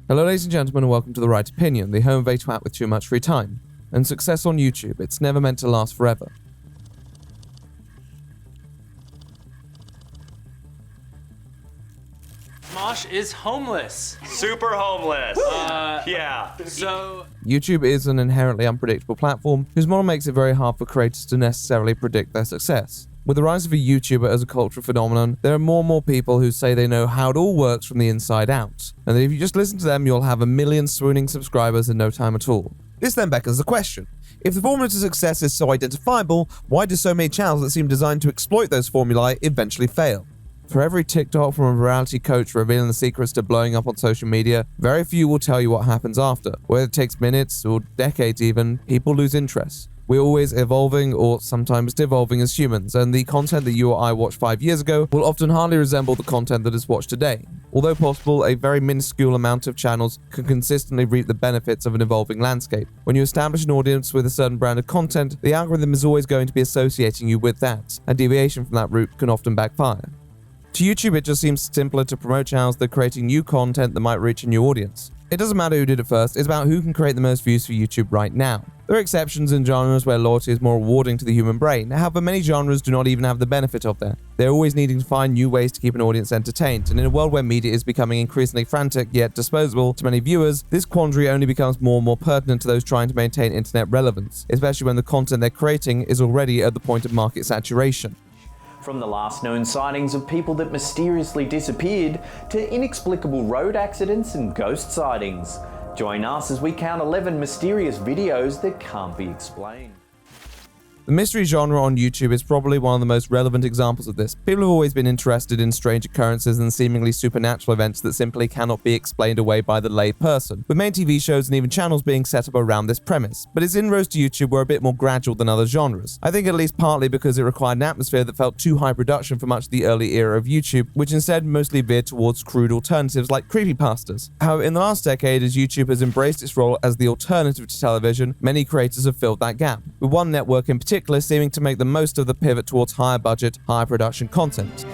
Hello ladies and gentlemen, and welcome to The Right Opinion, the home of a twat with too much free time. And success on YouTube, it's never meant to last forever. Mosh is homeless. Super homeless. Yeah. So YouTube is an inherently unpredictable platform whose model makes it very hard for creators to necessarily predict their success. With the rise of a YouTuber as a cultural phenomenon, there are more and more people who say they know how it all works from the inside out, and that if you just listen to them, you'll have 1 million swooning subscribers in no time at all. This then beckons the question: if the formula to success is so identifiable, why do so many channels that seem designed to exploit those formulae eventually fail? For every TikTok from a virality coach revealing the secrets to blowing up on social media, very few will tell you what happens after. Whether it takes minutes or decades even, people lose interest. We're always evolving or sometimes devolving as humans, and the content that you or I watched 5 years ago will often hardly resemble the content that is watched today. Although possible, a very minuscule amount of channels can consistently reap the benefits of an evolving landscape. When you establish an audience with a certain brand of content, the algorithm is always going to be associating you with that, and deviation from that route can often backfire. To YouTube, it just seems simpler to promote channels that are creating new content that might reach a new audience. It doesn't matter who did it first, it's about who can create the most views for YouTube right now. There are exceptions in genres where loyalty is more rewarding to the human brain, however many genres do not even have the benefit of that. They're always needing to find new ways to keep an audience entertained, and in a world where media is becoming increasingly frantic yet disposable to many viewers, this quandary only becomes more and more pertinent to those trying to maintain internet relevance, especially when the content they're creating is already at the point of market saturation. From the last known sightings of people that mysteriously disappeared to inexplicable road accidents and ghost sightings. Join us as we count 11 mysterious videos that can't be explained. The mystery genre on YouTube is probably one of the most relevant examples of this. People have always been interested in strange occurrences and seemingly supernatural events that simply cannot be explained away by the lay person, with many TV shows and even channels being set up around this premise. But its inroads to YouTube were a bit more gradual than other genres. I think at least partly because it required an atmosphere that felt too high production for much of the early era of YouTube, which instead mostly veered towards crude alternatives like creepypastas. However, in the last decade, as YouTube has embraced its role as the alternative to television, many creators have filled that gap, with one network in particular seeming to make the most of the pivot towards higher budget, higher production content.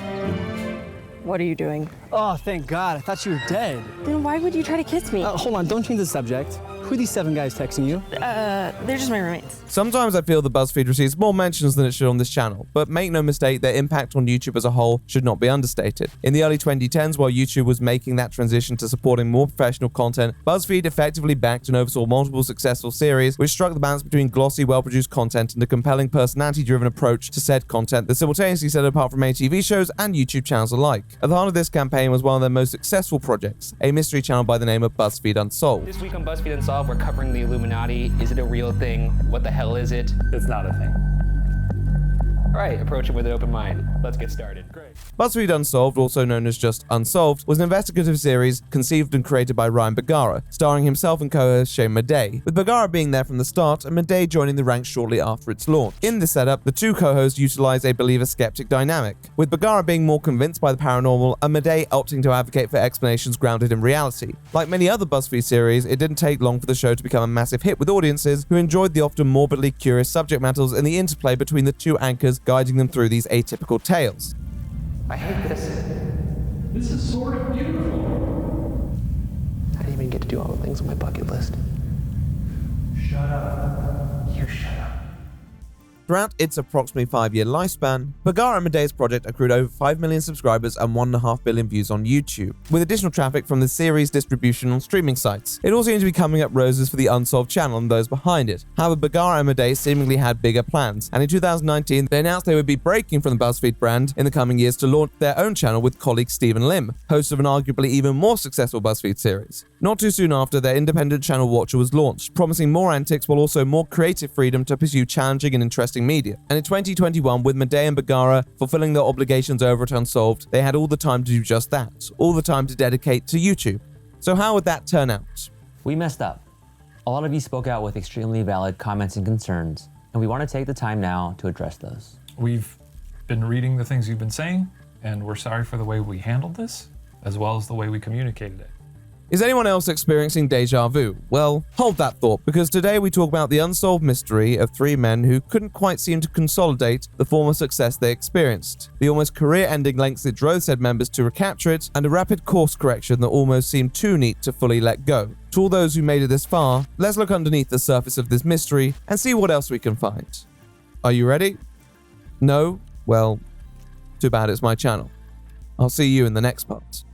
What are you doing? Oh, thank God. I thought you were dead. Then why would you try to kiss me? Hold on, don't change the subject. Who are these 7 guys texting you? They're just my roommates. Sometimes I feel that Buzzfeed receives more mentions than it should on this channel, but make no mistake, their impact on YouTube as a whole should not be understated. In the early 2010s, while YouTube was making that transition to supporting more professional content, Buzzfeed effectively backed and oversaw multiple successful series, which struck the balance between glossy, well-produced content and a compelling personality-driven approach to said content that simultaneously set it apart from many TV shows and YouTube channels alike. At the heart of this campaign was one of their most successful projects, a mystery channel by the name of Buzzfeed Unsolved. This week on Buzzfeed Unsolved, we're covering the Illuminati. Is it a real thing? What the hell is it? It's not a thing. All right, approach it with an open mind. Let's get started. Great. BuzzFeed Unsolved, also known as just Unsolved, was an investigative series conceived and created by Ryan Bergara, starring himself and co-host Shane Madej, with Bergara being there from the start and Madej joining the ranks shortly after its launch. In this setup, the two co-hosts utilize a believer-skeptic dynamic, with Bergara being more convinced by the paranormal and Madej opting to advocate for explanations grounded in reality. Like many other BuzzFeed series, it didn't take long for the show to become a massive hit with audiences who enjoyed the often morbidly curious subject matters and the interplay between the two anchors guiding them through these atypical tales. I hate this. This is sort of beautiful. I didn't even get to do all the things on my bucket list. Shut up. You shut up. Throughout its approximately 5-year lifespan, Bergara and Madej's project accrued over 5 million subscribers and 1.5 billion views on YouTube, with additional traffic from the series' distribution on streaming sites. It all seemed to be coming up roses for the Unsolved channel and those behind it. However, Bergara and Madej seemingly had bigger plans, and in 2019, they announced they would be breaking from the Buzzfeed brand in the coming years to launch their own channel with colleague Stephen Lim, host of an arguably even more successful Buzzfeed series. Not too soon after, their independent channel Watcher was launched, promising more antics while also more creative freedom to pursue challenging and interesting media. And in 2021, with Madej and Bergara fulfilling their obligations over at Unsolved, they had all the time to do just that, all the time to dedicate to YouTube. So how would that turn out? We messed up. A lot of you spoke out with extremely valid comments and concerns, and we want to take the time now to address those. We've been reading the things you've been saying, and we're sorry for the way we handled this, as well as the way we communicated it. Is anyone else experiencing deja vu? Well, hold that thought, because today we talk about the unsolved mystery of three men who couldn't quite seem to consolidate the former success they experienced, the almost career-ending lengths that drove said members to recapture it, and a rapid course correction that almost seemed too neat to fully let go. To all those who made it this far, let's look underneath the surface of this mystery and see what else we can find. Are you ready? No? Well, too bad it's my channel. I'll see you in the next part.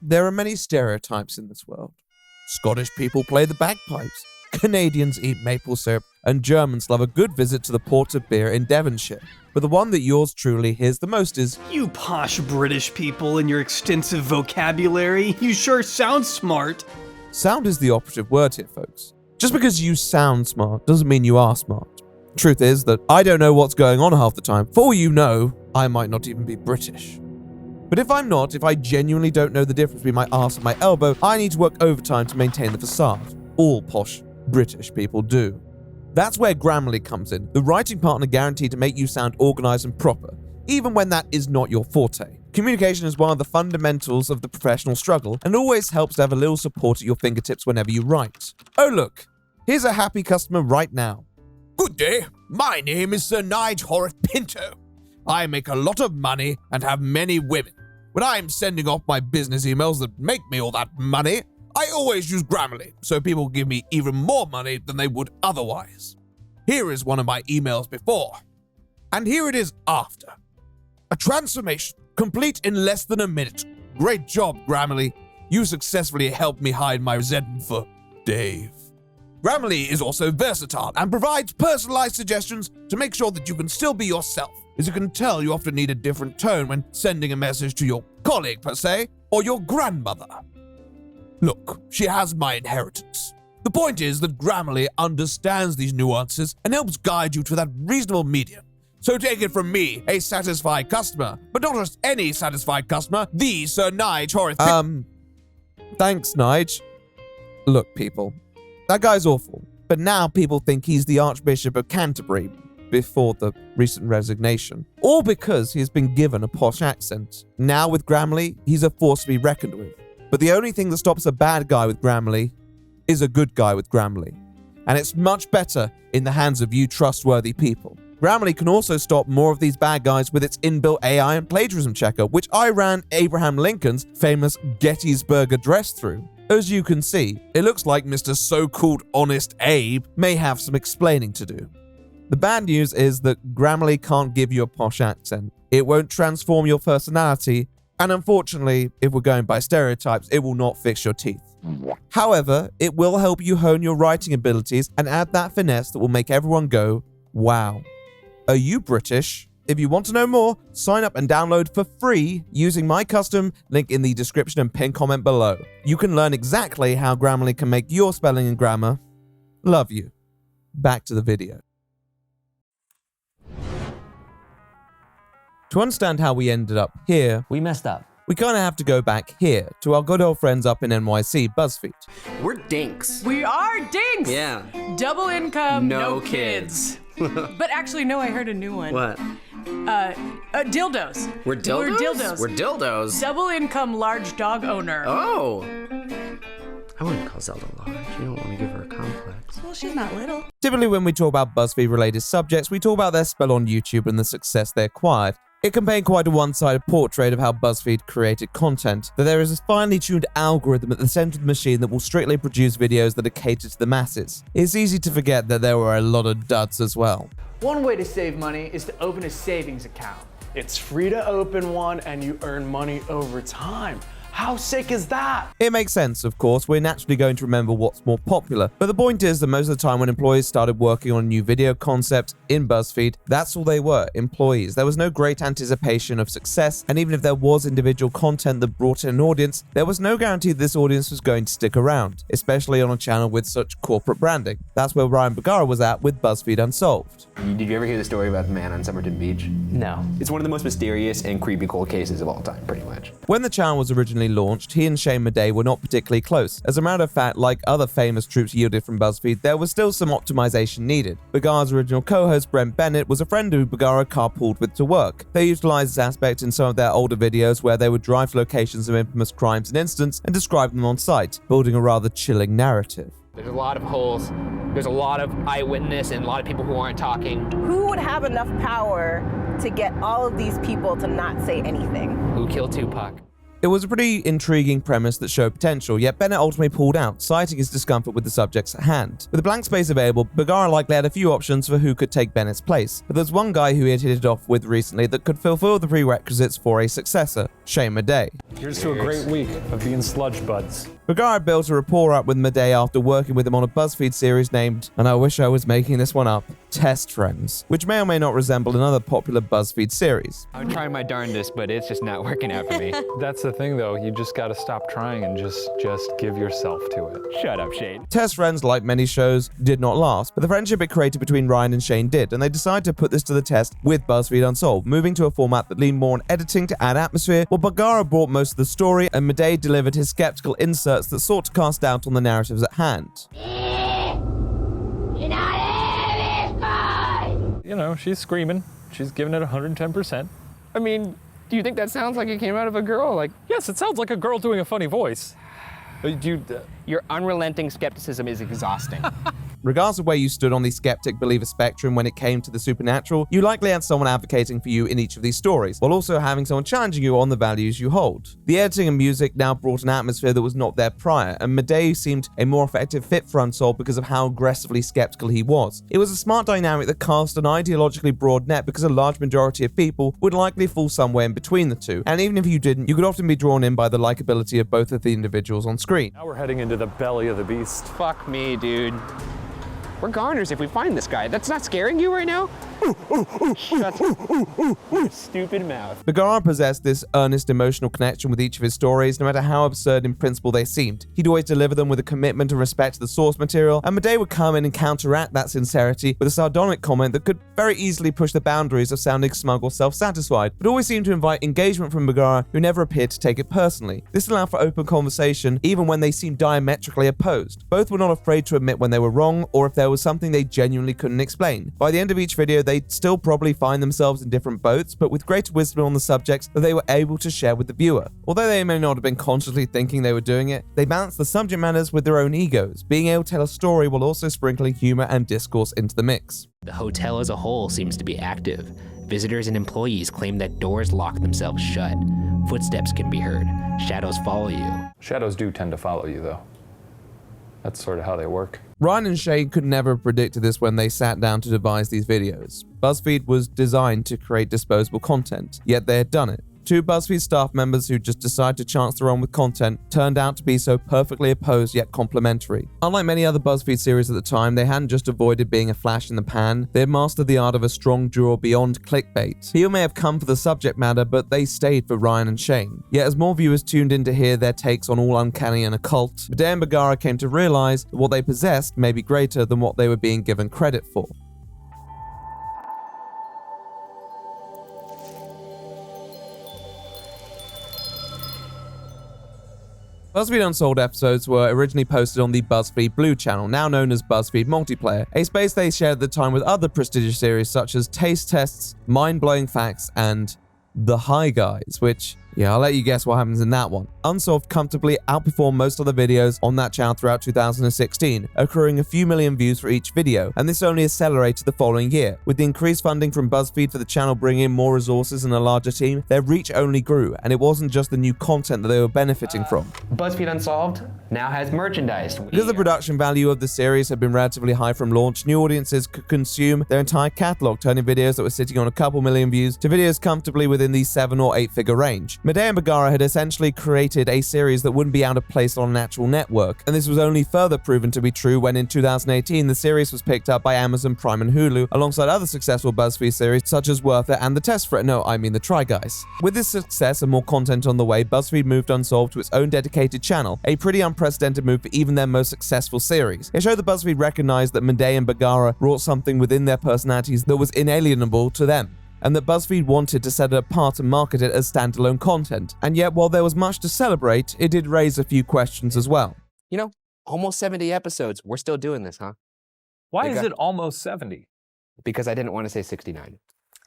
There are many stereotypes in this world. Scottish people play the bagpipes, Canadians eat maple syrup, and Germans love a good visit to the port of beer in Devonshire. But the one that yours truly hears the most is, "You posh British people and your extensive vocabulary, you sure sound smart." Sound is the operative word here, folks. Just because you sound smart doesn't mean you are smart. Truth is that I don't know what's going on half the time. For all you know, I might not even be British. But if I genuinely don't know the difference between my arse and my elbow, I need to work overtime to maintain the facade. All posh British people do. That's where Grammarly comes in, the writing partner guaranteed to make you sound organized and proper, even when that is not your forte. Communication is one of the fundamentals of the professional struggle, and always helps to have a little support at your fingertips whenever you write. Oh look, here's a happy customer right now. Good day, my name is Sir Nige Horace Pinto. I make a lot of money and have many women. When I am sending off my business emails that make me all that money, I always use Grammarly, so people give me even more money than they would otherwise. Here is one of my emails before, and here it is after. A transformation, complete in less than a minute. Great job, Grammarly. You successfully helped me hide my resentment for Dave. Grammarly is also versatile and provides personalized suggestions to make sure that you can still be yourself. As you can tell, you often need a different tone when sending a message to your colleague, per se, or your grandmother. Look, she has my inheritance. The point is that Grammarly understands these nuances and helps guide you to that reasonable medium. So take it from me, a satisfied customer, but not just any satisfied customer, the Sir Nige Horace. Thanks, Nige. Look, people, that guy's awful, but now people think he's the Archbishop of Canterbury, before the recent resignation, all because he has been given a posh accent. Now with Grammarly, he's a force to be reckoned with. But the only thing that stops a bad guy with Grammarly is a good guy with Grammarly. And it's much better in the hands of you trustworthy people. Grammarly can also stop more of these bad guys with its inbuilt AI and plagiarism checker, which I ran Abraham Lincoln's famous Gettysburg Address through. As you can see, it looks like Mr. So-called Honest Abe may have some explaining to do. The bad news is that Grammarly can't give you a posh accent. It won't transform your personality, and unfortunately, if we're going by stereotypes, it will not fix your teeth. However, it will help you hone your writing abilities and add that finesse that will make everyone go, wow. Are you British? If you want to know more, sign up and download for free using my custom link in the description and pinned comment below. You can learn exactly how Grammarly can make your spelling and grammar. Love you. Back to the video. To understand how we ended up here, we messed up. We kind of have to go back here to our good old friends up in NYC, Buzzfeed. We're dinks. We are dinks! Yeah. Double income, No no kids. But actually, no, I heard a new one. What? Dildos. We're dildos? We're dildos. We're dildos. Double income, large dog owner. Oh. I wouldn't call Zelda large. You don't want to give her a complex. Well, she's not little. Typically, when we talk about BuzzFeed-related subjects, we talk about their spell on YouTube and the success they acquired. It can paint quite a one-sided portrait of how BuzzFeed created content, that there is a finely tuned algorithm at the center of the machine that will strictly produce videos that are catered to the masses. It's easy to forget that there were a lot of duds as well. One way to save money is to open a savings account. It's free to open one and you earn money over time. How sick is that? It makes sense, of course. We're naturally going to remember what's more popular. But the point is that most of the time when employees started working on a new video concept in BuzzFeed, that's all they were, employees. There was no great anticipation of success, and even if there was individual content that brought in an audience, there was no guarantee that this audience was going to stick around, especially on a channel with such corporate branding. That's where Ryan Bergara was at with BuzzFeed Unsolved. Did you ever hear the story about the man on Somerton Beach? No. It's one of the most mysterious and creepy cold cases of all time, pretty much. When the channel was originally originally launched, he and Shane Madej were not particularly close. As a matter of fact, like other famous troops yielded from Buzzfeed, there was still some optimization needed. Bagara's original co-host Brent Bennett was a friend who Bagara carpooled with to work. They utilized this aspect in some of their older videos where they would drive to locations of infamous crimes and incidents and describe them on site, building a rather chilling narrative. There's a lot of holes. There's a lot of eyewitness and a lot of people who aren't talking. Who would have enough power to get all of these people to not say anything? Who killed Tupac? It was a pretty intriguing premise that showed potential, yet Bennett ultimately pulled out, citing his discomfort with the subjects at hand. With a blank space available, Bagara likely had a few options for who could take Bennett's place, but there's one guy who he had hit it off with recently that could fulfill the prerequisites for a successor, Shane Madej. Here's to a great week of being sludge buds. Bagara built a rapport up with Madej after working with him on a Buzzfeed series named, and I wish I was making this one up, Test Friends, which may or may not resemble another popular Buzzfeed series. I'm trying my darndest, but it's just not working out for me. That's the thing though, you just gotta stop trying and just give yourself to it. Shut up, Shane. Test Friends, like many shows, did not last, but the friendship it created between Ryan and Shane did, and they decided to put this to the test with Buzzfeed Unsolved, moving to a format that leaned more on editing to add atmosphere, while Bagara brought most of the story and Madej delivered his skeptical inserts that sought to cast doubt on the narratives at hand. You know, she's screaming. She's giving it 110%. I mean, do you think that sounds like it came out of a girl? Like, yes, it sounds like a girl doing a funny voice. Your unrelenting skepticism is exhausting. Regardless of where you stood on the skeptic-believer spectrum when it came to the supernatural, you likely had someone advocating for you in each of these stories, while also having someone challenging you on the values you hold. The editing and music now brought an atmosphere that was not there prior, and Madej seemed a more effective fit for Unsolved because of how aggressively skeptical he was. It was a smart dynamic that cast an ideologically broad net because a large majority of people would likely fall somewhere in between the two, and even if you didn't, you could often be drawn in by the likability of both of the individuals on screen. Now we're heading into the belly of the beast. Fuck me, dude. We're goners if we find this guy. That's not scaring you right now? Shut your stupid mouth. Bagara possessed this earnest emotional connection with each of his stories, no matter how absurd in principle they seemed. He'd always deliver them with a commitment and respect to the source material, and Madej would come in and counteract that sincerity with a sardonic comment that could very easily push the boundaries of sounding smug or self-satisfied, but always seemed to invite engagement from Bagara, who never appeared to take it personally. This allowed for open conversation, even when they seemed diametrically opposed. Both were not afraid to admit when they were wrong, or if there was something they genuinely couldn't explain. By the end of each video, they'd still probably find themselves in different boats, but with greater wisdom on the subjects that they were able to share with the viewer. Although they may not have been consciously thinking they were doing it, they balanced the subject matters with their own egos, being able to tell a story while also sprinkling humor and discourse into the mix. The hotel as a whole seems to be active. Visitors and employees claim that doors lock themselves shut. Footsteps can be heard. Shadows follow you. Shadows do tend to follow you, though. That's sort of how they work. Ryan and Shane could never have predicted this when they sat down to devise these videos. Buzzfeed was designed to create disposable content, yet they had done it. Two Buzzfeed staff members who just decided to chance their own with content turned out to be so perfectly opposed yet complementary. Unlike many other Buzzfeed series at the time, they hadn't just avoided being a flash in the pan, they had mastered the art of a strong draw beyond clickbait. People may have come for the subject matter, but they stayed for Ryan and Shane. Yet as more viewers tuned in to hear their takes on all uncanny and occult, Madej and Bagara came to realize that what they possessed may be greater than what they were being given credit for. Buzzfeed Unsolved episodes were originally posted on the Buzzfeed Blue channel, now known as Buzzfeed Multiplayer, a space they shared at the time with other prestigious series such as Taste Tests, Mind-Blowing Facts, and The Hi Guys, which, yeah, I'll let you guess what happens in that one. Unsolved comfortably outperformed most other videos on that channel throughout 2016, accruing a few million views for each video, and this only accelerated the following year. With the increased funding from Buzzfeed for the channel bringing in more resources and a larger team, their reach only grew, and it wasn't just the new content that they were benefiting from. BuzzFeed Unsolved now has merchandise. Because the production value of the series had been relatively high from launch, new audiences could consume their entire catalog, turning videos that were sitting on a couple million views to videos comfortably within the 7 or 8 figure range. Madej and Bagara had essentially created a series that wouldn't be out of place on a natural network, and this was only further proven to be true when in 2018 the series was picked up by Amazon Prime and Hulu, alongside other successful Buzzfeed series such as Worth It and the Try Guys. With this success and more content on the way, Buzzfeed moved Unsolved to its own dedicated channel, a pretty unprecedented move for even their most successful series. It showed that Buzzfeed recognized that Madej and Bagara brought something within their personalities that was inalienable to them. and that BuzzFeed wanted to set it apart and market it as standalone content. And yet, while there was much to celebrate, it did raise a few questions as well. You know, almost 70 episodes. We're still doing this, huh? Why is it almost 70? Because I didn't want to say 69.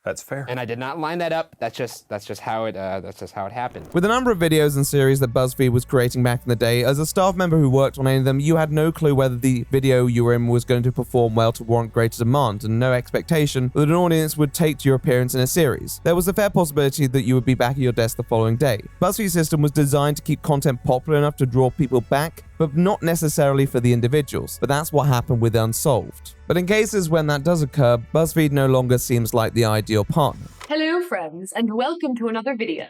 That's fair. And I did not line that up. That's just how it happened. With a number of videos and series that BuzzFeed was creating back in the day, as a staff member who worked on any of them, you had no clue whether the video you were in was going to perform well to warrant greater demand, and no expectation that an audience would take to your appearance in a series. There was a fair possibility that you would be back at your desk the following day. BuzzFeed's system was designed to keep content popular enough to draw people back, but not necessarily for the individuals. But that's what happened with Unsolved. But in cases when that does occur, BuzzFeed no longer seems like the ideal partner. Hello friends, and welcome to another video.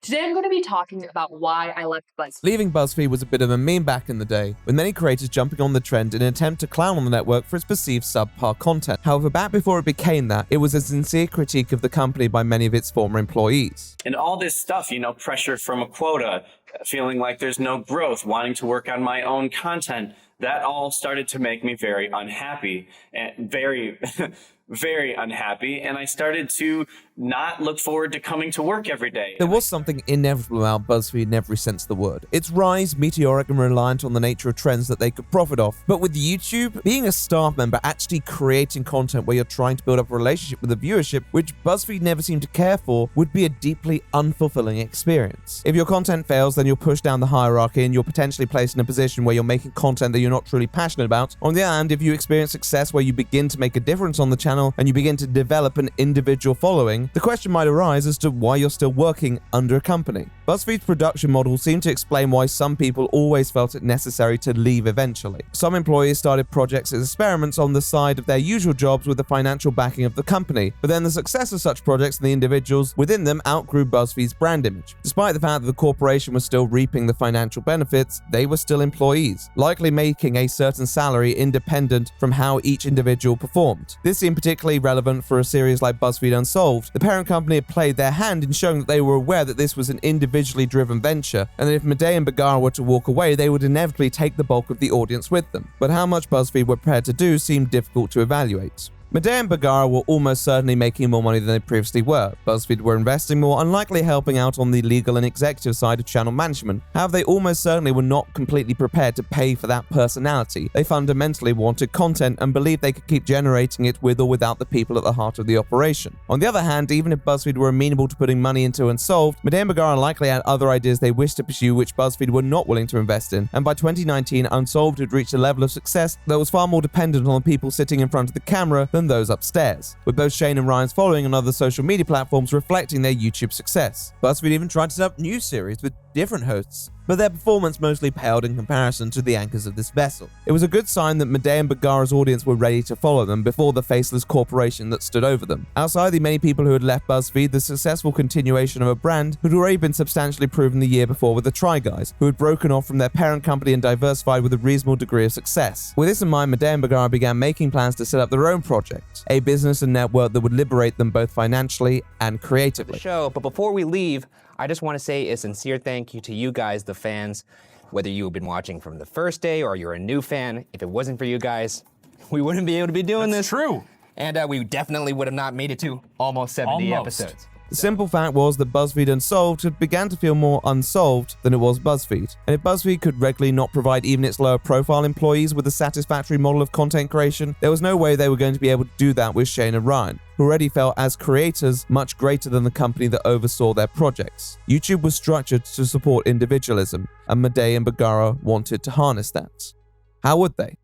Today I'm going to be talking about why I left BuzzFeed. Leaving BuzzFeed was a bit of a meme back in the day, with many creators jumping on the trend in an attempt to clown on the network for its perceived subpar content. However, back before it became that, it was a sincere critique of the company by many of its former employees. And all this stuff, you know, pressure from a quota, feeling like there's no growth, wanting to work on my own content, that all started to make me very unhappy, and very unhappy, and I started to not look forward to coming to work every day. There was something inevitable about BuzzFeed in every sense of the word. Its rise, meteoric and reliant on the nature of trends that they could profit off. But with YouTube, being a staff member, actually creating content where you're trying to build up a relationship with the viewership, which BuzzFeed never seemed to care for, would be a deeply unfulfilling experience. If your content fails, then you're pushed down the hierarchy and you're potentially placed in a position where you're making content that you're not truly passionate about. On the other hand, if you experience success where you begin to make a difference on the channel and you begin to develop an individual following, the question might arise as to why you're still working under a company. BuzzFeed's production model seemed to explain why some people always felt it necessary to leave eventually. Some employees started projects as experiments on the side of their usual jobs with the financial backing of the company, but then the success of such projects and the individuals within them outgrew BuzzFeed's brand image. Despite the fact that the corporation was still reaping the financial benefits, they were still employees, likely making a certain salary independent from how each individual performed. This seemed particularly relevant for a series like BuzzFeed Unsolved. The parent company had played their hand in showing that they were aware that this was an individually driven venture, and that if Madej and Bergara were to walk away, they would inevitably take the bulk of the audience with them. But how much BuzzFeed were prepared to do seemed difficult to evaluate. Madej and Bergara were almost certainly making more money than they previously were. BuzzFeed were investing more and likely helping out on the legal and executive side of channel management. However, they almost certainly were not completely prepared to pay for that personality. They fundamentally wanted content and believed they could keep generating it with or without the people at the heart of the operation. On the other hand, even if BuzzFeed were amenable to putting money into Unsolved, Madej and Bergara likely had other ideas they wished to pursue which BuzzFeed were not willing to invest in, and by 2019, Unsolved had reached a level of success that was far more dependent on the people sitting in front of the camera than those upstairs, with both Shane and Ryan's following on other social media platforms reflecting their YouTube success. BuzzFeed even tried to set up new series with different hosts, but their performance mostly paled in comparison to the anchors of this vessel. It was a good sign that Madej and Bergara's audience were ready to follow them before the faceless corporation that stood over them. Outside the many people who had left BuzzFeed, the successful continuation of a brand had already been substantially proven the year before with the Try Guys, who had broken off from their parent company and diversified with a reasonable degree of success. With this in mind, Madej and Bergara began making plans to set up their own project, a business and network that would liberate them both financially and creatively. But before we leave, I just want to say a sincere thank you to you guys, the fans. Whether you've been watching from the first day or you're a new fan, if it wasn't for you guys, we wouldn't be able to be doing this. True. And we definitely would have not made it to almost 70 episodes. The simple fact was that BuzzFeed Unsolved had began to feel more unsolved than it was BuzzFeed. And if BuzzFeed could regularly not provide even its lower profile employees with a satisfactory model of content creation, there was no way they were going to be able to do that with Shane and Ryan, who already felt as creators much greater than the company that oversaw their projects. YouTube was structured to support individualism, and Madej and Bergara wanted to harness that. How would they?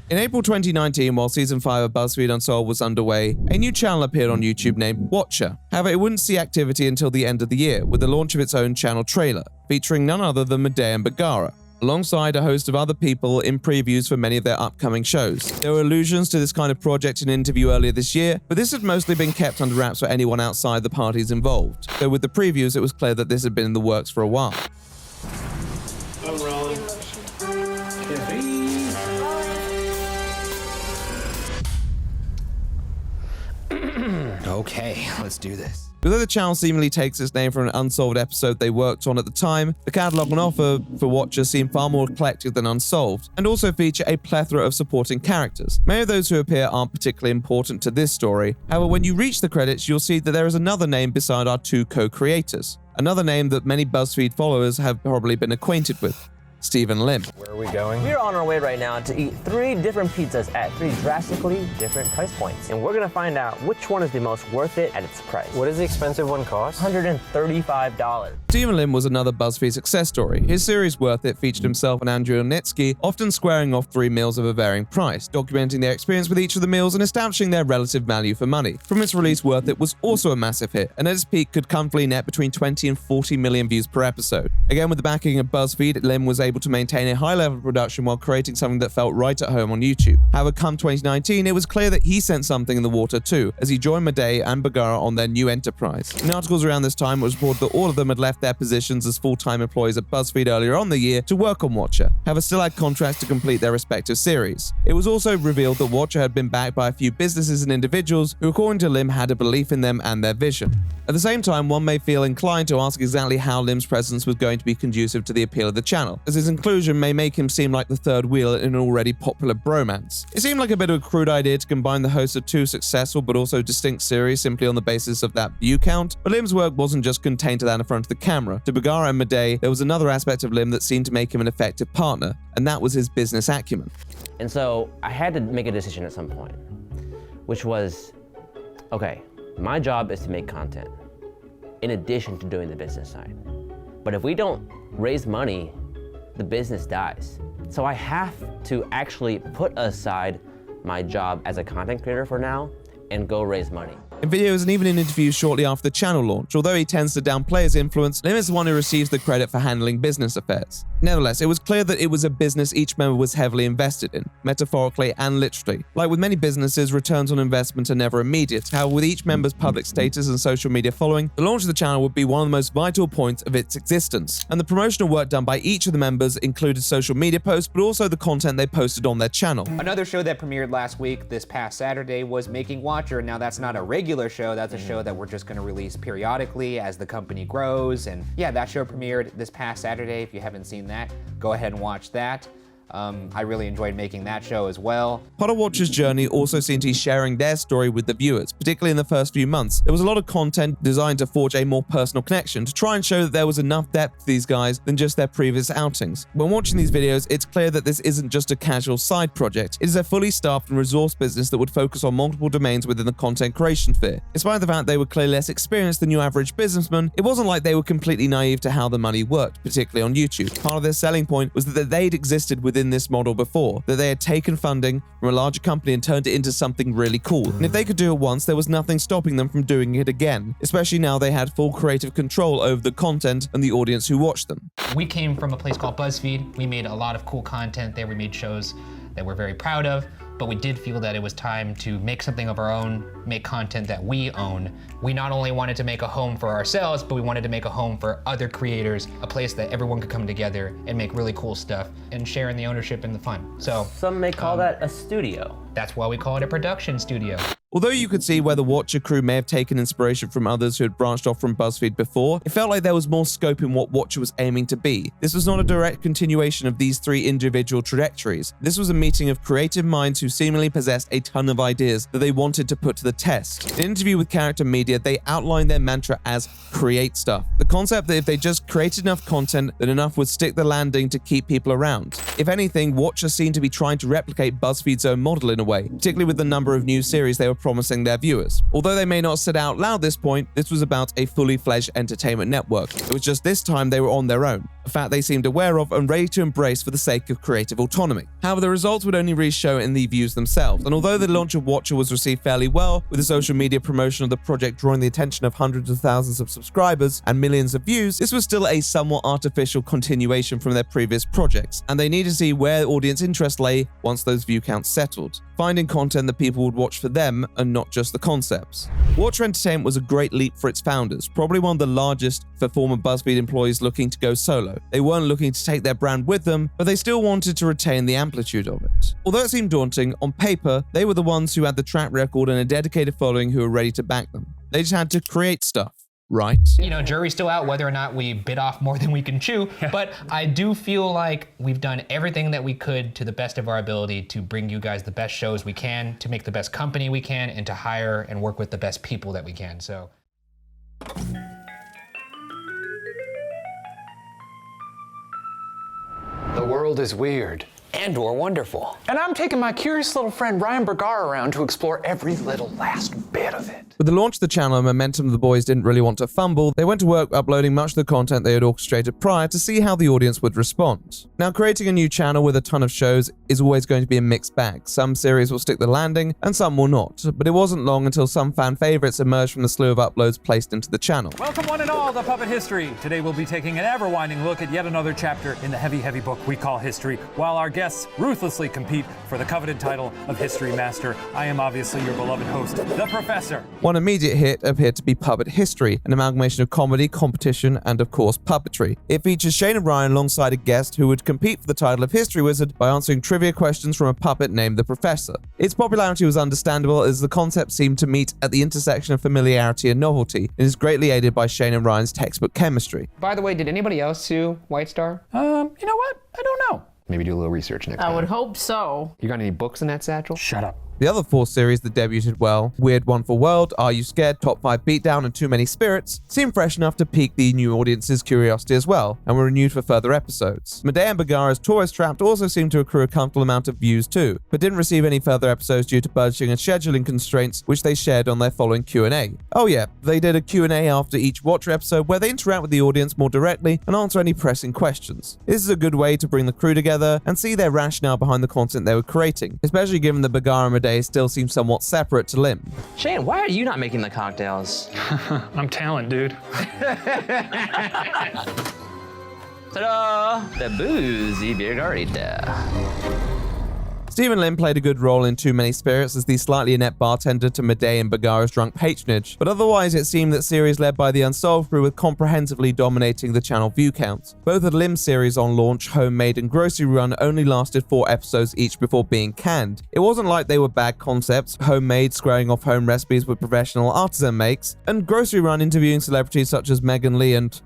In April 2019, while Season 5 of BuzzFeed Unsolved was underway, a new channel appeared on YouTube named Watcher. However, it wouldn't see activity until the end of the year, with the launch of its own channel trailer, featuring none other than Madej and Bergara, alongside a host of other people in previews for many of their upcoming shows. There were allusions to this kind of project in an interview earlier this year, but this had mostly been kept under wraps for anyone outside the parties involved. So with the previews, it was clear that this had been in the works for a while. I'm rolling. Okay, let's do this. Although the channel seemingly takes its name from an Unsolved episode they worked on at the time, the catalog on offer for watchers seem far more eclectic than Unsolved, and also feature a plethora of supporting characters. Many of those who appear aren't particularly important to this story. However, when you reach the credits, you'll see that there is another name beside our two co-creators. Another name that many Buzzfeed followers have probably been acquainted with: Stephen Lim. Where are we going? We're on our way right now to eat 3 different pizzas at 3 drastically different price points. And we're gonna find out which one is the most worth it at its price. What does the expensive one cost? $135. Stephen Lim was another Buzzfeed success story. His series Worth It featured himself and Andrew Nitsky often squaring off 3 meals of a varying price, documenting their experience with each of the meals and establishing their relative value for money. From its release, Worth It was also a massive hit, and at its peak could comfortably net between 20 and 40 million views per episode. Again, with the backing of Buzzfeed, Lim was able to maintain a high level of production while creating something that felt right at home on YouTube. However, come 2019, it was clear that he sent something in the water too, as he joined Madej and Bagara on their new enterprise. In articles around this time, it was reported that all of them had left their positions as full-time employees at Buzzfeed earlier on the year to work on Watcher, however still had contracts to complete their respective series. It was also revealed that Watcher had been backed by a few businesses and individuals who, according to Lim, had a belief in them and their vision. At the same time, one may feel inclined to ask exactly how Lim's presence was going to be conducive to the appeal of the channel, as his inclusion may make him seem like the third wheel in an already popular bromance. It seemed like a bit of a crude idea to combine the hosts of 2 successful but also distinct series simply on the basis of that view count, but Lim's work wasn't just contained to that in front of the camera. To Bagara and Madej, there was another aspect of Lim that seemed to make him an effective partner, and that was his business acumen. And so I had to make a decision at some point, which was, okay, my job is to make content in addition to doing the business side. But if we don't raise money, the business dies. So I have to actually put aside my job as a content creator for now and go raise money. In videos and even in interviews shortly after the channel launch, although he tends to downplay his influence, Lim is the one who receives the credit for handling business affairs. Nevertheless, it was clear that it was a business each member was heavily invested in, metaphorically and literally. Like with many businesses, returns on investment are never immediate. However, with each member's public status and social media following, the launch of the channel would be one of the most vital points of its existence. And the promotional work done by each of the members included social media posts, but also the content they posted on their channel. Another show that premiered last week, this past Saturday, was Making Watcher. Now that's not a regular show, that's a show that we're just gonna release periodically as the company grows. And yeah, that show premiered this past Saturday. If you haven't seen that, go ahead and watch that. I really enjoyed making that show as well. Part of Watcher's journey also seemed to be sharing their story with the viewers, particularly in the first few months. There was a lot of content designed to forge a more personal connection, to try and show that there was enough depth to these guys than just their previous outings. When watching these videos, it's clear that this isn't just a casual side project. It is a fully staffed and resourced business that would focus on multiple domains within the content creation sphere. Despite the fact they were clearly less experienced than your average businessman, it wasn't like they were completely naive to how the money worked, particularly on YouTube. Part of their selling point was that they'd existed within this model before, that they had taken funding from a larger company and turned it into something really cool. And if they could do it once, there was nothing stopping them from doing it again, especially now they had full creative control over the content and the audience who watched them. We came from a place called Buzzfeed. We made a lot of cool content there. We made shows that we're very proud of, but we did feel that it was time to make something of our own, make content that we own. We not only wanted to make a home for ourselves, but we wanted to make a home for other creators, a place that everyone could come together and make really cool stuff and share in the ownership and the fun. So some may call that a studio. That's why we call it a production studio. Although you could see where the Watcher crew may have taken inspiration from others who had branched off from Buzzfeed before, it felt like there was more scope in what Watcher was aiming to be. This was not a direct continuation of these 3 individual trajectories. This was a meeting of creative minds who seemingly possessed a ton of ideas that they wanted to put to the test. In an interview with Character Media, they outlined their mantra as create stuff. The concept that if they just created enough content, then enough would stick the landing to keep people around. If anything, Watcher seemed to be trying to replicate Buzzfeed's own model in a way, particularly with the number of new series they were promising their viewers. Although they may not have said out loud this point, this was about a fully fledged entertainment network. It was just this time they were on their own, a fact they seemed aware of and ready to embrace for the sake of creative autonomy. However, the results would only really show in the views themselves, and although the launch of Watcher was received fairly well, with the social media promotion of the project drawing the attention of hundreds of thousands of subscribers and millions of views, this was still a somewhat artificial continuation from their previous projects, and they needed to see where audience interest lay once those view counts settled. finding content that people would watch for them and not just the concepts. Watcher Entertainment was a great leap for its founders, probably one of the largest for former Buzzfeed employees looking to go solo. They weren't looking to take their brand with them, but they still wanted to retain the amplitude of it. Although it seemed daunting, on paper, they were the ones who had the track record and a dedicated following who were ready to back them. They just had to create stuff. Right? You know, jury's still out whether or not we bit off more than we can chew, but I do feel like we've done everything that we could to the best of our ability to bring you guys the best shows we can, to make the best company we can, and to hire and work with the best people that we can, so. The world is weird. And/or wonderful. And I'm taking my curious little friend Ryan Bergar around to explore every little last bit of it. With the launch of the channel and momentum the boys didn't really want to fumble, they went to work uploading much of the content they had orchestrated prior to see how the audience would respond. Now, creating a new channel with a ton of shows is always going to be a mixed bag. Some series will stick the landing and some will not, but it wasn't long until some fan favorites emerged from the slew of uploads placed into the channel. Welcome one and all to Puppet History. Today we'll be taking an ever-winding look at yet another chapter in the heavy book we call history, while our guests ruthlessly compete for the coveted title of History Master. I am obviously your beloved host, the Professor. One immediate hit appeared to be Puppet History, an amalgamation of comedy, competition, and of course puppetry. It features Shane and Ryan alongside a guest who would compete for the title of History Wizard by answering trivia questions from a puppet named the Professor. Its popularity was understandable as the concept seemed to meet at the intersection of familiarity and novelty, and is greatly aided by Shane and Ryan's textbook chemistry. By the way, did anybody else sue White Star? You know what? I don't know. Maybe do a little research next time. I would hope so. You got any books in that satchel? Shut up. The other 4 series that debuted well, Weird One for World, Are You Scared, Top 5 Beatdown, and Too Many Spirits, seemed fresh enough to pique the new audience's curiosity as well, and were renewed for further episodes. Medea and Bagara's Tourist Trapped also seemed to accrue a comfortable amount of views too, but didn't receive any further episodes due to budgeting and scheduling constraints, which they shared on their following Q&A. Oh yeah, they did a Q&A after each Watcher episode where they interact with the audience more directly and answer any pressing questions. This is a good way to bring the crew together and see their rationale behind the content they were creating, especially given that Bagara and Medea still seem somewhat separate to Lim. Shane, why are you not making the cocktails? I'm talent, dude. Ta-da! The boozy Margarita. Stephen Lim played a good role in Too Many Spirits as the slightly inept bartender to Medea and Bagara's drunk patronage, but otherwise it seemed that series led by the Unsolved crew were comprehensively dominating the channel view count. Both of Lim's series on launch, Homemade and Grocery Run only lasted 4 episodes each before being canned. It wasn't like they were bad concepts, Homemade squaring off home recipes with professional artisan makes, and Grocery Run interviewing celebrities such as Megan Lee and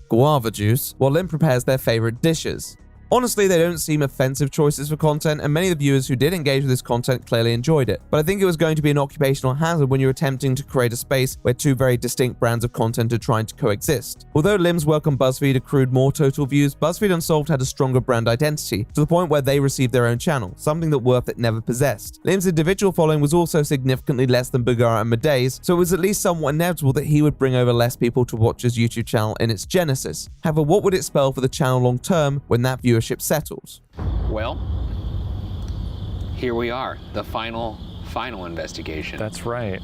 guava juice, while Lim prepares their favorite dishes. Honestly, they don't seem offensive choices for content, and many of the viewers who did engage with this content clearly enjoyed it. But I think it was going to be an occupational hazard when you're attempting to create a space where 2 very distinct brands of content are trying to coexist. Although Lim's work on Buzzfeed accrued more total views, Buzzfeed Unsolved had a stronger brand identity, to the point where they received their own channel, something that Worth It never possessed. Lim's individual following was also significantly less than Bagara and Medea's, so it was at least somewhat inevitable that he would bring over less people to watch his YouTube channel in its genesis. However, what would it spell for the channel long term when that viewership settles? Well, here we are, the final investigation. That's right.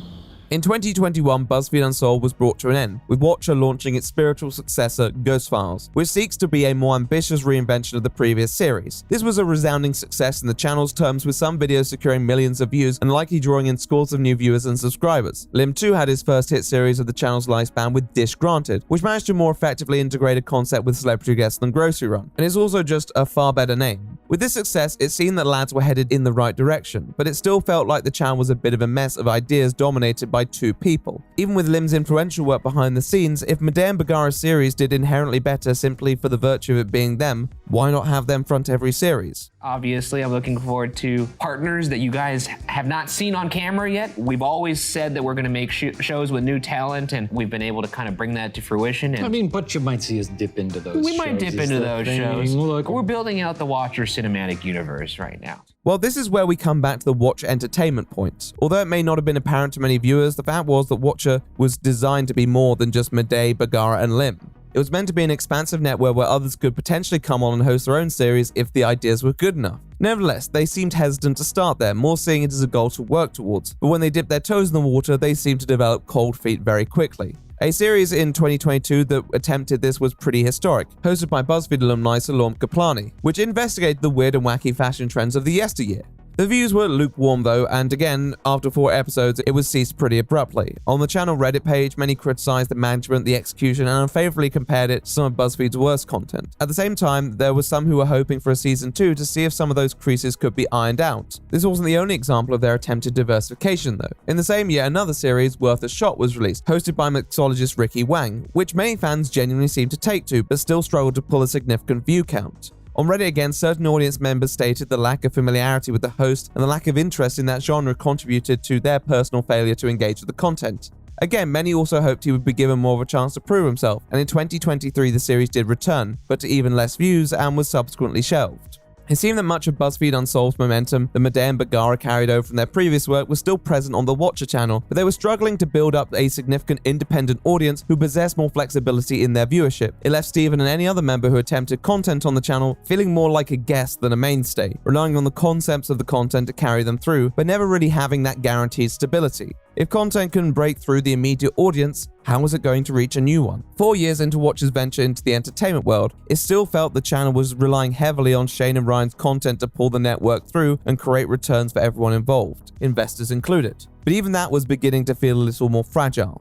In 2021, Buzzfeed Unsolved was brought to an end, with Watcher launching its spiritual successor, Ghost Files, which seeks to be a more ambitious reinvention of the previous series. This was a resounding success in the channel's terms, with some videos securing millions of views and likely drawing in scores of new viewers and subscribers. Lim too had his first hit series of the channel's lifespan with Dish Granted, which managed to more effectively integrate a concept with celebrity guests than Grocery Run, and is also just a far better name. With this success, it seemed that lads were headed in the right direction, but it still felt like the channel was a bit of a mess of ideas dominated by 2 people. Even with Lim's influential work behind the scenes, if Medea and Bagara's series did inherently better simply for the virtue of it being them, why not have them front every series? Obviously, I'm looking forward to partners that you guys have not seen on camera yet. We've always said that we're going to make shows with new talent, and we've been able to kind of bring that to fruition. And I mean, but you might see us dip into those shows. We might dip into those shows. Look, we're building out the Watcher cinematic universe right now. Well, this is where we come back to the Watcher entertainment point. Although it may not have been apparent to many viewers, the fact was that Watcher was designed to be more than just Medea, Bagara, and Lim. It was meant to be an expansive network where others could potentially come on and host their own series if the ideas were good enough. Nevertheless, they seemed hesitant to start there, more seeing it as a goal to work towards, but when they dipped their toes in the water, they seemed to develop cold feet very quickly. A series in 2022 that attempted this was Pretty Historic, hosted by Buzzfeed alumni Salom Kaplani, which investigated the weird and wacky fashion trends of the yesteryear. The views were lukewarm though, and again, after 4 episodes, it was ceased pretty abruptly. On the channel Reddit page, many criticized the management, the execution, and unfavorably compared it to some of BuzzFeed's worst content. At the same time, there were some who were hoping for a season 2 to see if some of those creases could be ironed out. This wasn't the only example of their attempted diversification though. In the same year, another series, Worth a Shot, was released, hosted by mixologist Ricky Wang, which many fans genuinely seemed to take to, but still struggled to pull a significant view count. On Reddit again, certain audience members stated the lack of familiarity with the host and the lack of interest in that genre contributed to their personal failure to engage with the content. Again, many also hoped he would be given more of a chance to prove himself, and in 2023 the series did return, but to even less views and was subsequently shelved. It seemed that much of Buzzfeed Unsolved's momentum that Madea and Bergara carried over from their previous work was still present on the Watcher channel, but they were struggling to build up a significant independent audience who possessed more flexibility in their viewership. It left Steven and any other member who attempted content on the channel feeling more like a guest than a mainstay, relying on the concepts of the content to carry them through, but never really having that guaranteed stability. If content couldn't break through the immediate audience, how was it going to reach a new one? 4 years into Watcher's venture into the entertainment world, it still felt the channel was relying heavily on Shane and Ryan's content to pull the network through and create returns for everyone involved, investors included. But even that was beginning to feel a little more fragile.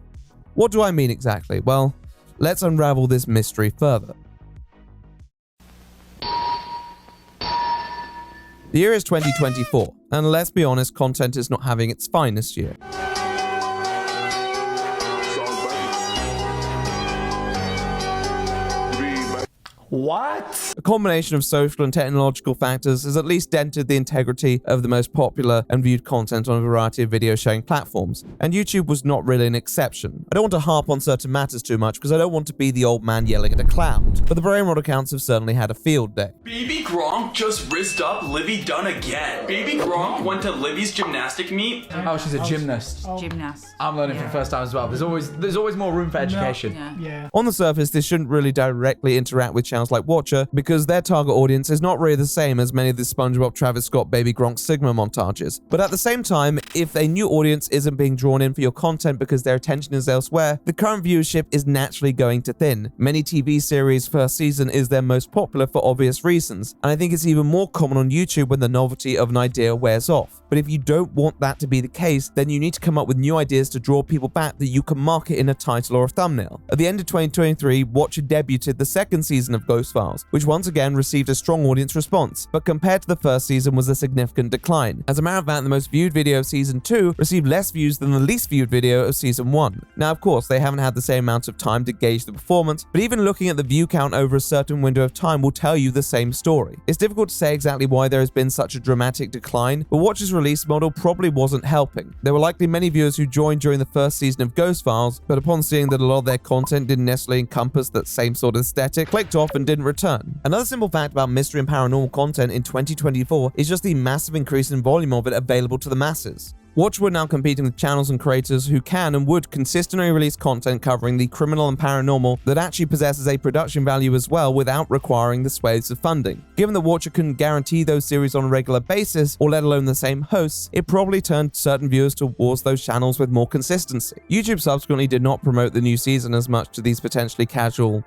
What do I mean exactly? Well, let's unravel this mystery further. The year is 2024, and let's be honest, content is not having its finest year. What? A combination of social and technological factors has at least dented the integrity of the most popular and viewed content on a variety of video sharing platforms, and YouTube was not really an exception. I don't want to harp on certain matters too much because I don't want to be the old man yelling at a cloud, but the Brainrot accounts have certainly had a field day. Baby Gronk just rizzed up Livy Dunn again. Baby Gronk went to Livy's gymnastic meet. Oh, she's a gymnast. Gymnast. I'm learning for the first time as well. There's always more room for education. Yeah. On the surface, this shouldn't really directly interact with channels like Watcher because their target audience is not really the same as many of the SpongeBob Travis Scott Baby Gronk Sigma montages. But at the same time, if a new audience isn't being drawn in for your content because their attention is elsewhere, the current viewership is naturally going to thin. Many TV series' first season is their most popular for obvious reasons, and I think it's even more common on YouTube when the novelty of an idea wears off. But if you don't want that to be the case, then you need to come up with new ideas to draw people back that you can market in a title or a thumbnail. At the end of 2023, Watcher debuted the second season of Ghost Files, which once again received a strong audience response, but compared to the first season was a significant decline. As a matter of fact, the most viewed video of season 2 received less views than the least viewed video of season 1. Now of course, they haven't had the same amount of time to gauge the performance, but even looking at the view count over a certain window of time will tell you the same story. It's difficult to say exactly why there has been such a dramatic decline, but Watcher's release model probably wasn't helping. There were likely many viewers who joined during the first season of Ghost Files, but upon seeing that a lot of their content didn't necessarily encompass that same sort of aesthetic, clicked off and didn't return. Another simple fact about mystery and paranormal content in 2024 is just the massive increase in volume of it available to the masses. Watcher were now competing with channels and creators who can and would consistently release content covering the criminal and paranormal that actually possesses a production value as well without requiring the swathes of funding. Given that Watcher couldn't guarantee those series on a regular basis, or let alone the same hosts, it probably turned certain viewers towards those channels with more consistency. YouTube subsequently did not promote the new season as much to these potentially casual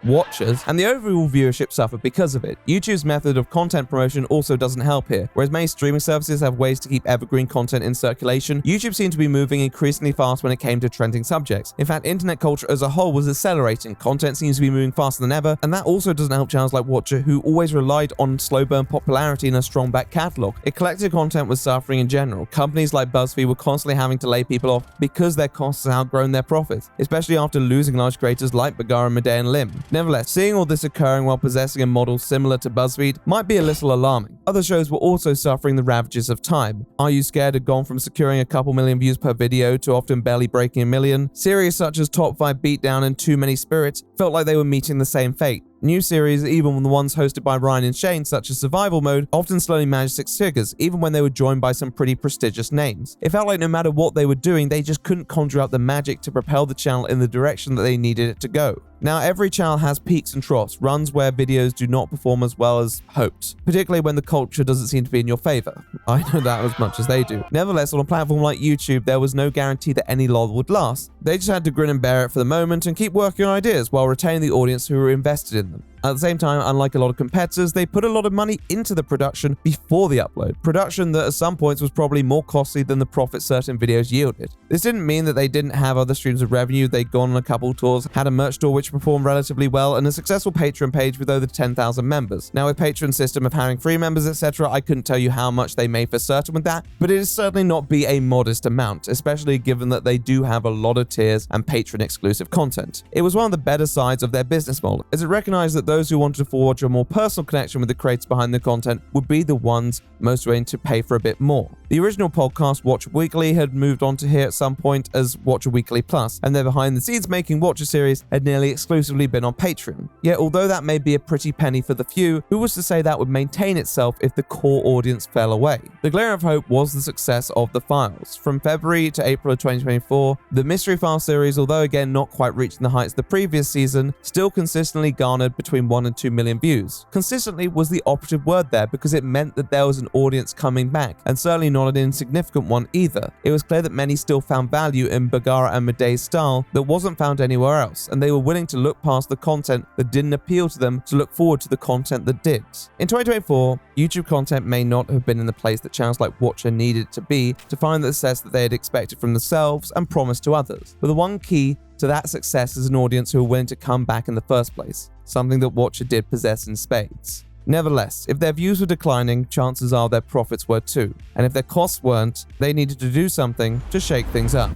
watchers, and the overall viewership suffered because of it. YouTube's method of content promotion also doesn't help here. Whereas many streaming services have ways to keep evergreen content in circulation, YouTube seemed to be moving increasingly fast when it came to trending subjects. In fact, internet culture as a whole was accelerating. Content seems to be moving faster than ever, and that also doesn't help channels like Watcher, who always relied on slow burn popularity and a strong back catalog. Eclectic content was suffering in general. Companies like Buzzfeed were constantly having to lay people off because their costs had outgrown their profits, especially after losing large creators like Bergara, Madea, and Lim. Nevertheless, seeing all this occurring while possessing a model similar to Buzzfeed might be a little alarming. Other shows were also suffering the ravages of time. Are You Scared had gone from securing a couple million views per video to often barely breaking a million. Series such as Top 5 Beatdown and Too Many Spirits felt like they were meeting the same fate. New series, even the ones hosted by Ryan and Shane, such as Survival Mode, often slowly managed 6 figures, even when they were joined by some pretty prestigious names. It felt like no matter what they were doing, they just couldn't conjure up the magic to propel the channel in the direction that they needed it to go. Now, every channel has peaks and troughs, runs where videos do not perform as well as hoped, particularly when the culture doesn't seem to be in your favor. I know that as much as they do. Nevertheless, on a platform like YouTube, there was no guarantee that any lull would last. They just had to grin and bear it for the moment and keep working on ideas while retaining the audience who were invested in in them. At the same time, unlike a lot of competitors, they put a lot of money into the production before the upload. Production that at some points was probably more costly than the profit certain videos yielded. This didn't mean that they didn't have other streams of revenue. They'd gone on a couple tours, had a merch store which performed relatively well, and a successful Patreon page with over 10,000 members. Now with Patreon system of hiring free members, etc., I couldn't tell you how much they made for certain with that, but it is certainly not be a modest amount, especially given that they do have a lot of tiers and Patreon exclusive content. It was one of the better sides of their business model, as it recognized that those who wanted to forge a more personal connection with the creators behind the content would be the ones most willing to pay for a bit more. The original podcast, Watcher Weekly, had moved on to here at some point as Watcher Weekly Plus, and their behind-the-scenes making Watcher series had nearly exclusively been on Patreon. Yet, although that may be a pretty penny for the few, who was to say that would maintain itself if the core audience fell away? The glimmer of hope was the success of The Files. From February to April of 2024, the Mystery Files series, although again not quite reaching the heights of the previous season, still consistently garnered between 1 and 2 million views. Consistently was the operative word there because it meant that there was an audience coming back, and certainly not an insignificant one either. It was clear that many still found value in Bagara and Medei's style that wasn't found anywhere else, and they were willing to look past the content that didn't appeal to them to look forward to the content that did. In 2024, YouTube content may not have been in the place that channels like Watcher needed it to be to find the success that they had expected from themselves and promised to others. But the one key to that success is an audience who are willing to come back in the first place, something that Watcher did possess in spades. Nevertheless, if their views were declining, chances are their profits were too, and if their costs weren't, they needed to do something to shake things up.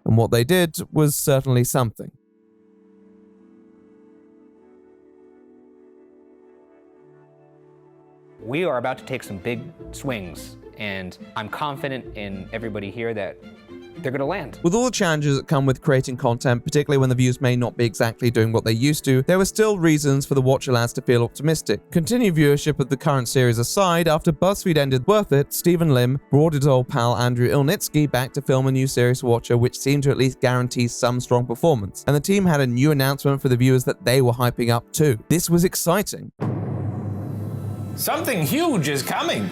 And what they did was certainly something. We are about to take some big swings, and I'm confident in everybody here that they're gonna land. With all the challenges that come with creating content, particularly when the views may not be exactly doing what they used to, there were still reasons for the Watcher lads to feel optimistic. Continued viewership of the current series aside, after Buzzfeed ended Worth It, Stephen Lim brought his old pal Andrew Ilnitsky back to film a new series for Watcher, which seemed to at least guarantee some strong performance. And the team had a new announcement for the viewers that they were hyping up too. This was exciting. Something huge is coming.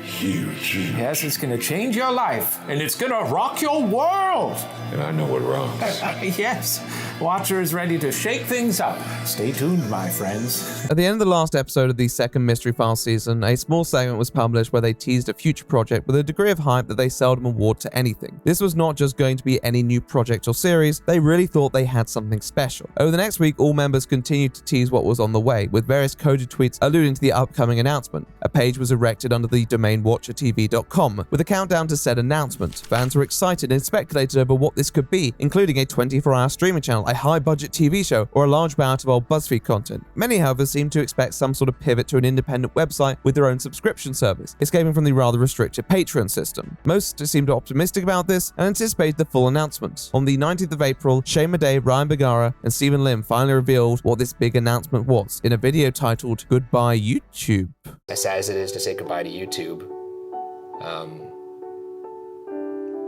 Huge. Yes, it's gonna change your life, and it's gonna rock your world. And I know what rocks. Yes, Watcher is ready to shake things up. Stay tuned, my friends. At the end of the last episode of the second Mystery Files season, a small segment was published where they teased a future project with a degree of hype that they seldom award to anything. This was not just going to be any new project or series, they really thought they had something special. Over the next week, all members continued to tease what was on the way, with various coded tweets alluding to the upcoming announcement. A page was erected under the domain watchertv.com with a countdown to said announcement. Fans were excited and speculated over what this could be, including a 24-hour streaming channel, a high-budget TV show, or a large bout of old Buzzfeed content. Many, however, seemed to expect some sort of pivot to an independent website with their own subscription service, escaping from the rather restricted Patreon system. Most seemed optimistic about this and anticipated the full announcement. On the 19th of April, Shane Madej, Ryan Bergara, and Stephen Lim finally revealed what this big announcement was in a video titled Goodbye YouTube. As sad as it is to say goodbye to YouTube,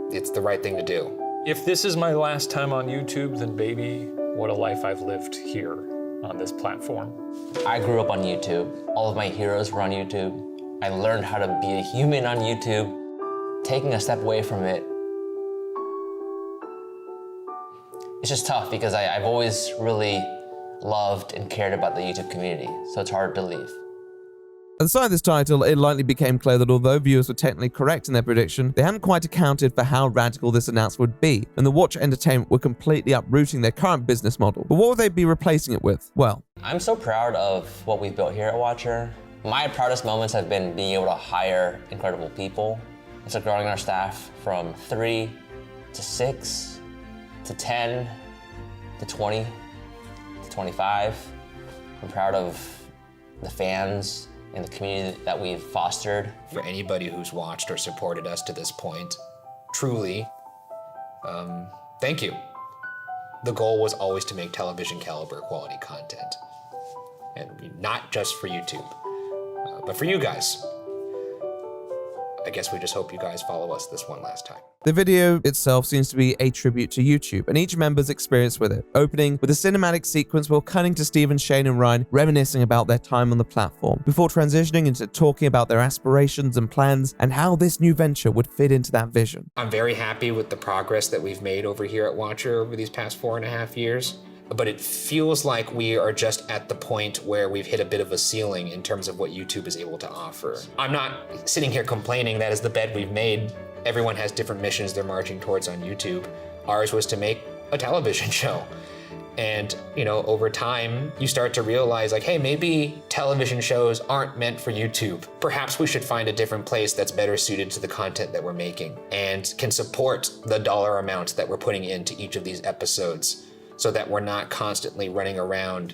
it's the right thing to do. If this is my last time on YouTube, then baby, what a life I've lived here on this platform. I grew up on YouTube. All of my heroes were on YouTube. I learned how to be a human on YouTube. Taking a step away from it, it's just tough because I've always really loved and cared about the YouTube community, so it's hard to leave. At the sight of this title, it likely became clear that although viewers were technically correct in their prediction, they hadn't quite accounted for how radical this announcement would be, and the Watcher Entertainment were completely uprooting their current business model. But what would they be replacing it with? Well, I'm so proud of what we've built here at Watcher. My proudest moments have been being able to hire incredible people. It's like growing our staff from 3 to 6 to 10 to 20 to 25. I'm proud of the fans and the community that we've fostered. For anybody who's watched or supported us to this point, truly, thank you. The goal was always to make television caliber quality content. And not just for YouTube, but for you guys. I guess we just hope you guys follow us this one last time. The video itself seems to be a tribute to YouTube and each member's experience with it, opening with a cinematic sequence while cutting to Steven, Shane, and Ryan reminiscing about their time on the platform, before transitioning into talking about their aspirations and plans and how this new venture would fit into that vision. I'm very happy with the progress that we've made over here at Watcher over these past 4.5 years. But it feels like we are just at the point where we've hit a bit of a ceiling in terms of what YouTube is able to offer. I'm not sitting here complaining that is the bed we've made. Everyone has different missions they're marching towards on YouTube. Ours was to make a television show. And, you know, over time, you start to realize like, hey, maybe television shows aren't meant for YouTube. Perhaps we should find a different place that's better suited to the content that we're making and can support the dollar amount that we're putting into each of these episodes, so that we're not constantly running around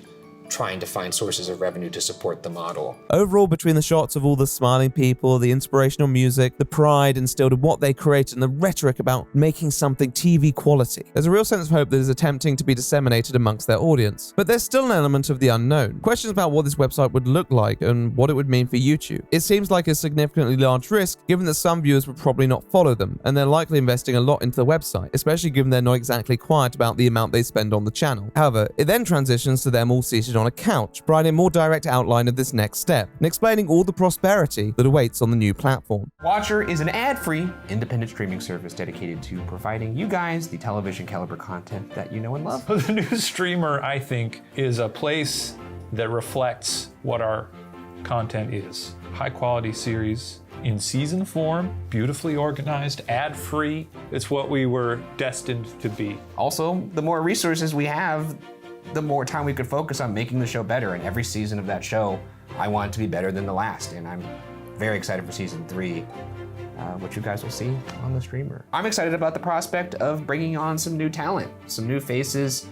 trying to find sources of revenue to support the model. Overall, between the shots of all the smiling people, the inspirational music, the pride instilled in what they created, and the rhetoric about making something TV quality, there's a real sense of hope that is attempting to be disseminated amongst their audience. But there's still an element of the unknown. Questions about what this website would look like and what it would mean for YouTube. It seems like a significantly large risk, given that some viewers would probably not follow them, and they're likely investing a lot into the website, especially given they're not exactly quiet about the amount they spend on the channel. However, it then transitions to them all seated on a couch, providing a more direct outline of this next step and explaining all the prosperity that awaits on the new platform. Watcher is an ad-free, independent streaming service dedicated to providing you guys the television caliber content that you know and love. The new streamer, I think, is a place that reflects what our content is. High quality series in season form, beautifully organized, ad-free. It's what we were destined to be. Also, the more resources we have, the more time we could focus on making the show better. And every season of that show, I want it to be better than the last. And I'm very excited for season 3, which you guys will see on the streamer. I'm excited about the prospect of bringing on some new talent, some new faces,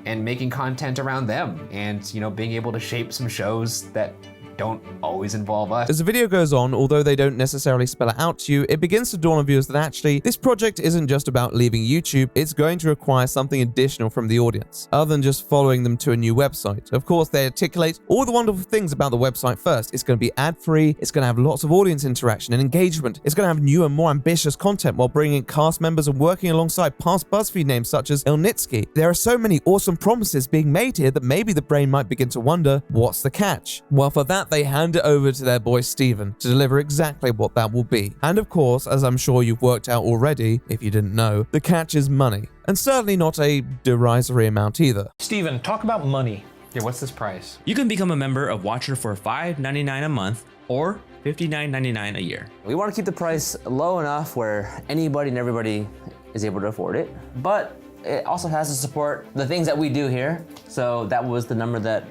and making content around them. And, you know, being able to shape some shows that don't always involve us. As the video goes on, although they don't necessarily spell it out to you, it begins to dawn on viewers that actually this project isn't just about leaving YouTube, it's going to require something additional from the audience, other than just following them to a new website. Of course, they articulate all the wonderful things about the website first. It's going to be ad-free, it's going to have lots of audience interaction and engagement, it's going to have new and more ambitious content while bringing in cast members and working alongside past Buzzfeed names such as Ilnitsky. There are so many awesome promises being made here that maybe the brain might begin to wonder, what's the catch? Well, for that, they hand it over to their boy Steven to deliver exactly what that will be. And of course, as I'm sure you've worked out already, if you didn't know, the catch is money. And certainly not a derisory amount either. Steven, talk about money. Yeah, what's this price? You can become a member of Watcher for $5.99 a month or $59.99 a year. We want to keep the price low enough where anybody and everybody is able to afford it, but it also has to support the things that we do here. So that was the number that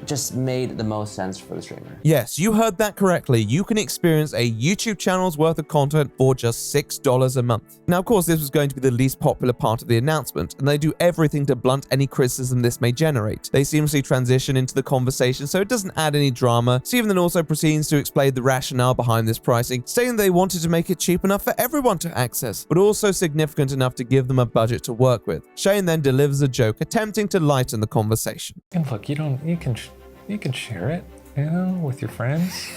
just made the most sense for the streamer. Yes, you heard that correctly. You can experience a YouTube channel's worth of content for just $6 a month. Now, of course, this was going to be the least popular part of the announcement, and they do everything to blunt any criticism this may generate. They seamlessly transition into the conversation so it doesn't add any drama. Steven then also proceeds to explain the rationale behind this pricing, saying they wanted to make it cheap enough for everyone to access, but also significant enough to give them a budget to work with. Shane then delivers a joke, attempting to lighten the conversation. And look, you can share it, you know, with your friends.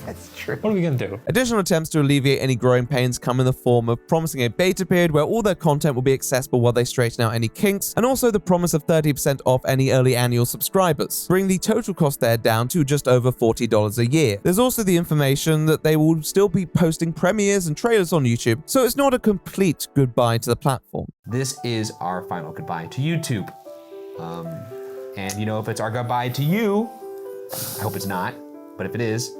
That's true. What are we gonna do? Additional attempts to alleviate any growing pains come in the form of promising a beta period where all their content will be accessible while they straighten out any kinks, and also the promise of 30% off any early annual subscribers, bringing the total cost there down to just over $40 a year. There's also the information that they will still be posting premieres and trailers on YouTube, so it's not a complete goodbye to the platform. This is our final goodbye to YouTube. And you know, if it's our goodbye to you, I hope it's not, but if it is,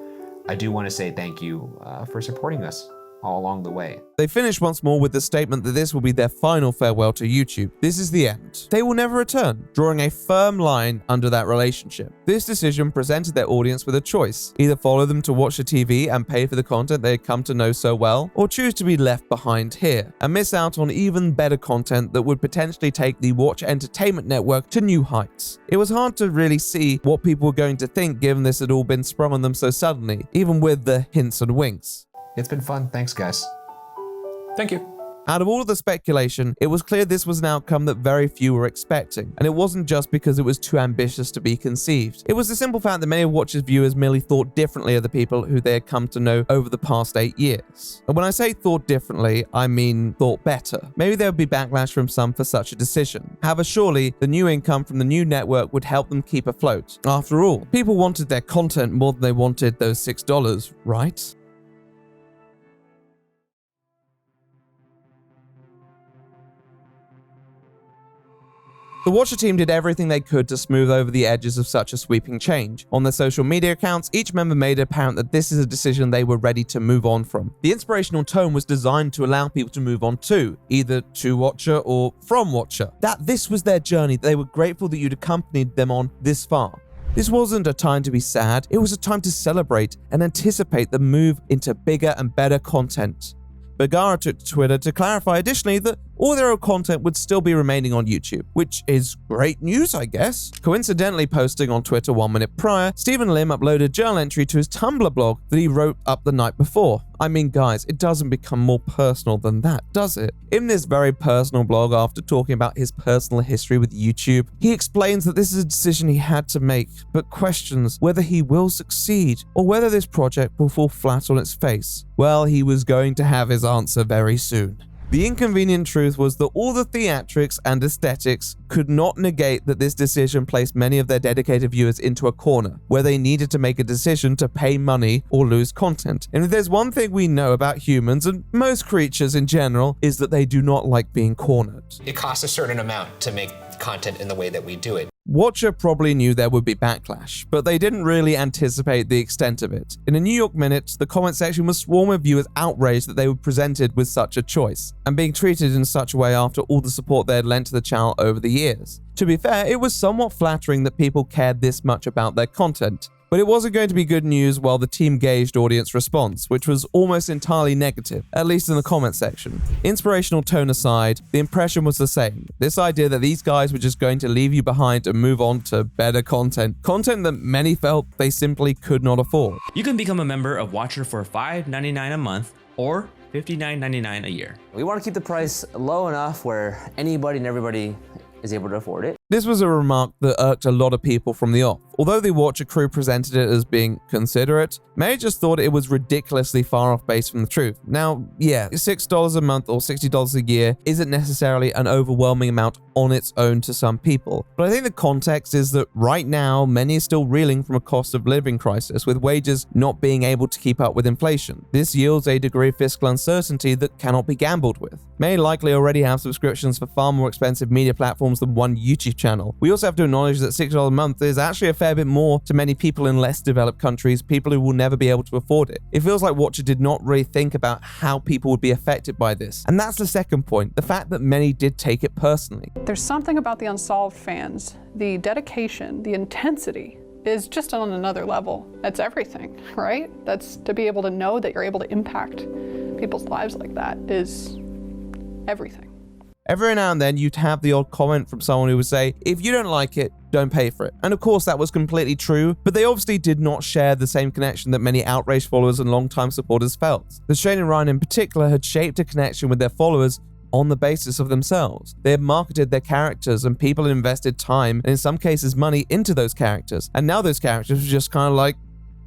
I do want to say thank you for supporting us all along the way. They finish once more with the statement that this will be their final farewell to YouTube. This is the end. They will never return, drawing a firm line under that relationship. This decision presented their audience with a choice. Either follow them to watch the TV and pay for the content they had come to know so well, or choose to be left behind here and miss out on even better content that would potentially take the Watch Entertainment Network to new heights. It was hard to really see what people were going to think given this had all been sprung on them so suddenly, even with the hints and winks. It's been fun. Thanks, guys. Thank you. Out of all of the speculation, it was clear this was an outcome that very few were expecting, and it wasn't just because it was too ambitious to be conceived. It was the simple fact that many of Watcher's viewers merely thought differently of the people who they had come to know over the past 8 years. And when I say thought differently, I mean thought better. Maybe there would be backlash from some for such a decision. However, surely the new income from the new network would help them keep afloat. After all, people wanted their content more than they wanted those $6, right? The Watcher team did everything they could to smooth over the edges of such a sweeping change. On their social media accounts, each member made it apparent that this is a decision they were ready to move on from. The inspirational tone was designed to allow people to move on to, either to Watcher or from Watcher. That this was their journey, they were grateful that you'd accompanied them on this far. This wasn't a time to be sad, it was a time to celebrate and anticipate the move into bigger and better content. Bergara took to Twitter to clarify additionally that all their old content would still be remaining on YouTube, which is great news, I guess. Coincidentally posting on Twitter 1 minute prior, Stephen Lim uploaded a journal entry to his Tumblr blog that he wrote up the night before. I mean, guys, it doesn't become more personal than that, does it? In this very personal blog, after talking about his personal history with YouTube, he explains that this is a decision he had to make, but questions whether he will succeed or whether this project will fall flat on its face. Well, he was going to have his answer very soon. The inconvenient truth was that all the theatrics and aesthetics could not negate that this decision placed many of their dedicated viewers into a corner, where they needed to make a decision to pay money or lose content. And if there's one thing we know about humans, and most creatures in general, is that they do not like being cornered. It costs a certain amount to make content in the way that we do it. Watcher probably knew there would be backlash, but they didn't really anticipate the extent of it. In a New York Minute, the comment section was swarming with viewers outraged that they were presented with such a choice, and being treated in such a way after all the support they had lent to the channel over the years. To be fair, it was somewhat flattering that people cared this much about their content. But it wasn't going to be good news while the team gauged audience response, which was almost entirely negative, at least in the comment section. Inspirational tone aside, the impression was the same. This idea that these guys were just going to leave you behind and move on to better content that many felt they simply could not afford. You can become a member of Watcher for $5.99 a month or $59.99 a year. We want to keep the price low enough where anybody and everybody is able to afford it. This was a remark that irked a lot of people from the off. Although the Watcher crew presented it as being considerate, many just thought it was ridiculously far off base from the truth. Now, yeah, $6 a month or $60 a year isn't necessarily an overwhelming amount on its own to some people, but I think the context is that right now, many are still reeling from a cost of living crisis, with wages not being able to keep up with inflation. This yields a degree of fiscal uncertainty that cannot be gambled with. Many likely already have subscriptions for far more expensive media platforms than one YouTube channel. We also have to acknowledge that $6 a month is actually a fair bit more to many people in less developed countries, people who will never be able to afford it. It feels like Watcher did not really think about how people would be affected by this. And that's the second point, the fact that many did take it personally. There's something about the Unsolved fans, the dedication, the intensity is just on another level. That's everything, right? That's to be able to know that you're able to impact people's lives like that is everything. Every now and then you'd have the odd comment from someone who would say, if you don't like it, don't pay for it. And of course that was completely true, but they obviously did not share the same connection that many outraged followers and longtime supporters felt. The Shane and Ryan in particular had shaped a connection with their followers on the basis of themselves. They had marketed their characters and people had invested time and in some cases money into those characters. And now those characters were just kind of like,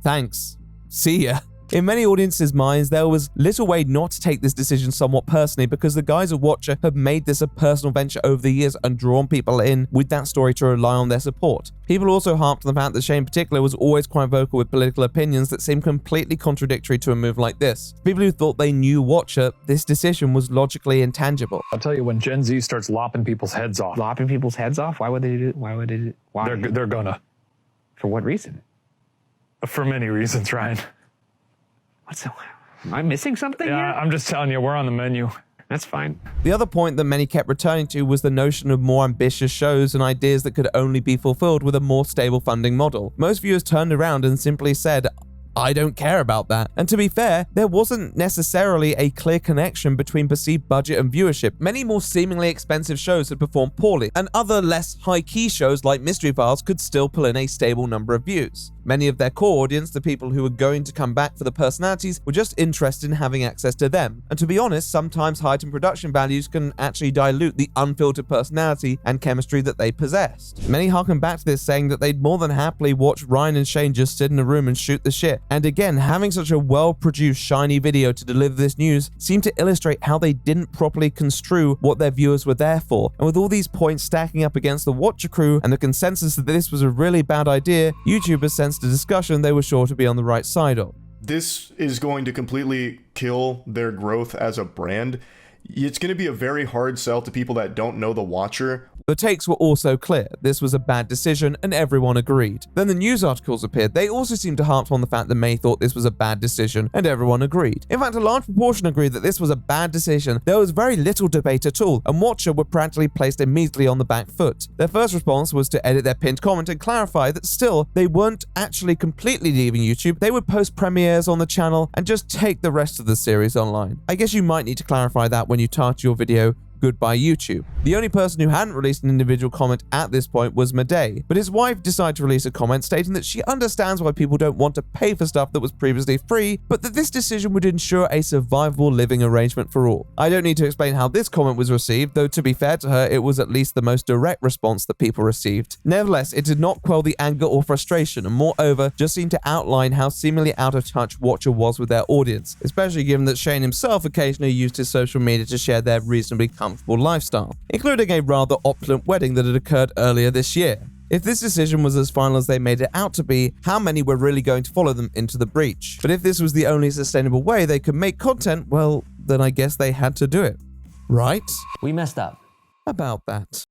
thanks, see ya. In many audiences' minds, there was little way not to take this decision somewhat personally because the guys at Watcher have made this a personal venture over the years and drawn people in with that story to rely on their support. People also harped on the fact that Shane in particular was always quite vocal with political opinions that seemed completely contradictory to a move like this. People who thought they knew Watcher, this decision was logically intangible. I'll tell you, when Gen Z starts lopping people's heads off. Lopping people's heads off? Why would they do it? Why would they do it? Why? They're gonna. For what reason? For many reasons, Ryan. Am I missing something here? I'm just telling you, we're on the menu. That's fine. The other point that many kept returning to was the notion of more ambitious shows and ideas that could only be fulfilled with a more stable funding model. Most viewers turned around and simply said, I don't care about that. And to be fair, there wasn't necessarily a clear connection between perceived budget and viewership. Many more seemingly expensive shows had performed poorly, and other less high-key shows like Mystery Files could still pull in a stable number of views. Many of their core audience, the people who were going to come back for the personalities, were just interested in having access to them. And to be honest, sometimes heightened production values can actually dilute the unfiltered personality and chemistry that they possessed. Many harken back to this, saying that they'd more than happily watch Ryan and Shane just sit in a room and shoot the shit. And again, having such a well-produced, shiny video to deliver this news seemed to illustrate how they didn't properly construe what their viewers were there for. And with all these points stacking up against the Watcher crew and the consensus that this was a really bad idea, YouTubers sensed a discussion they were sure to be on the right side of. This is going to completely kill their growth as a brand. It's going to be a very hard sell to people that don't know the Watcher. The takes were also clear. This was a bad decision, and everyone agreed. Then the news articles appeared. They also seemed to harp on the fact that May thought this was a bad decision, and everyone agreed. In fact, a large proportion agreed that this was a bad decision. There was very little debate at all, and Watcher were practically placed immediately on the back foot. Their first response was to edit their pinned comment and clarify that still, they weren't actually completely leaving YouTube. They would post premieres on the channel and just take the rest of the series online. I guess you might need to clarify that when you title your video Goodbye YouTube. The only person who hadn't released an individual comment at this point was Madej, but his wife decided to release a comment stating that she understands why people don't want to pay for stuff that was previously free, but that this decision would ensure a survivable living arrangement for all. I don't need to explain how this comment was received, though to be fair to her, it was at least the most direct response that people received. Nevertheless, it did not quell the anger or frustration, and moreover, just seemed to outline how seemingly out of touch Watcher was with their audience, especially given that Shane himself occasionally used his social media to share their reasonably comfortable lifestyle, including a rather opulent wedding that had occurred earlier this year. If this decision was as final as they made it out to be, how many were really going to follow them into the breach? But if this was the only sustainable way they could make content, well, then I guess they had to do it. Right? We messed up. About that.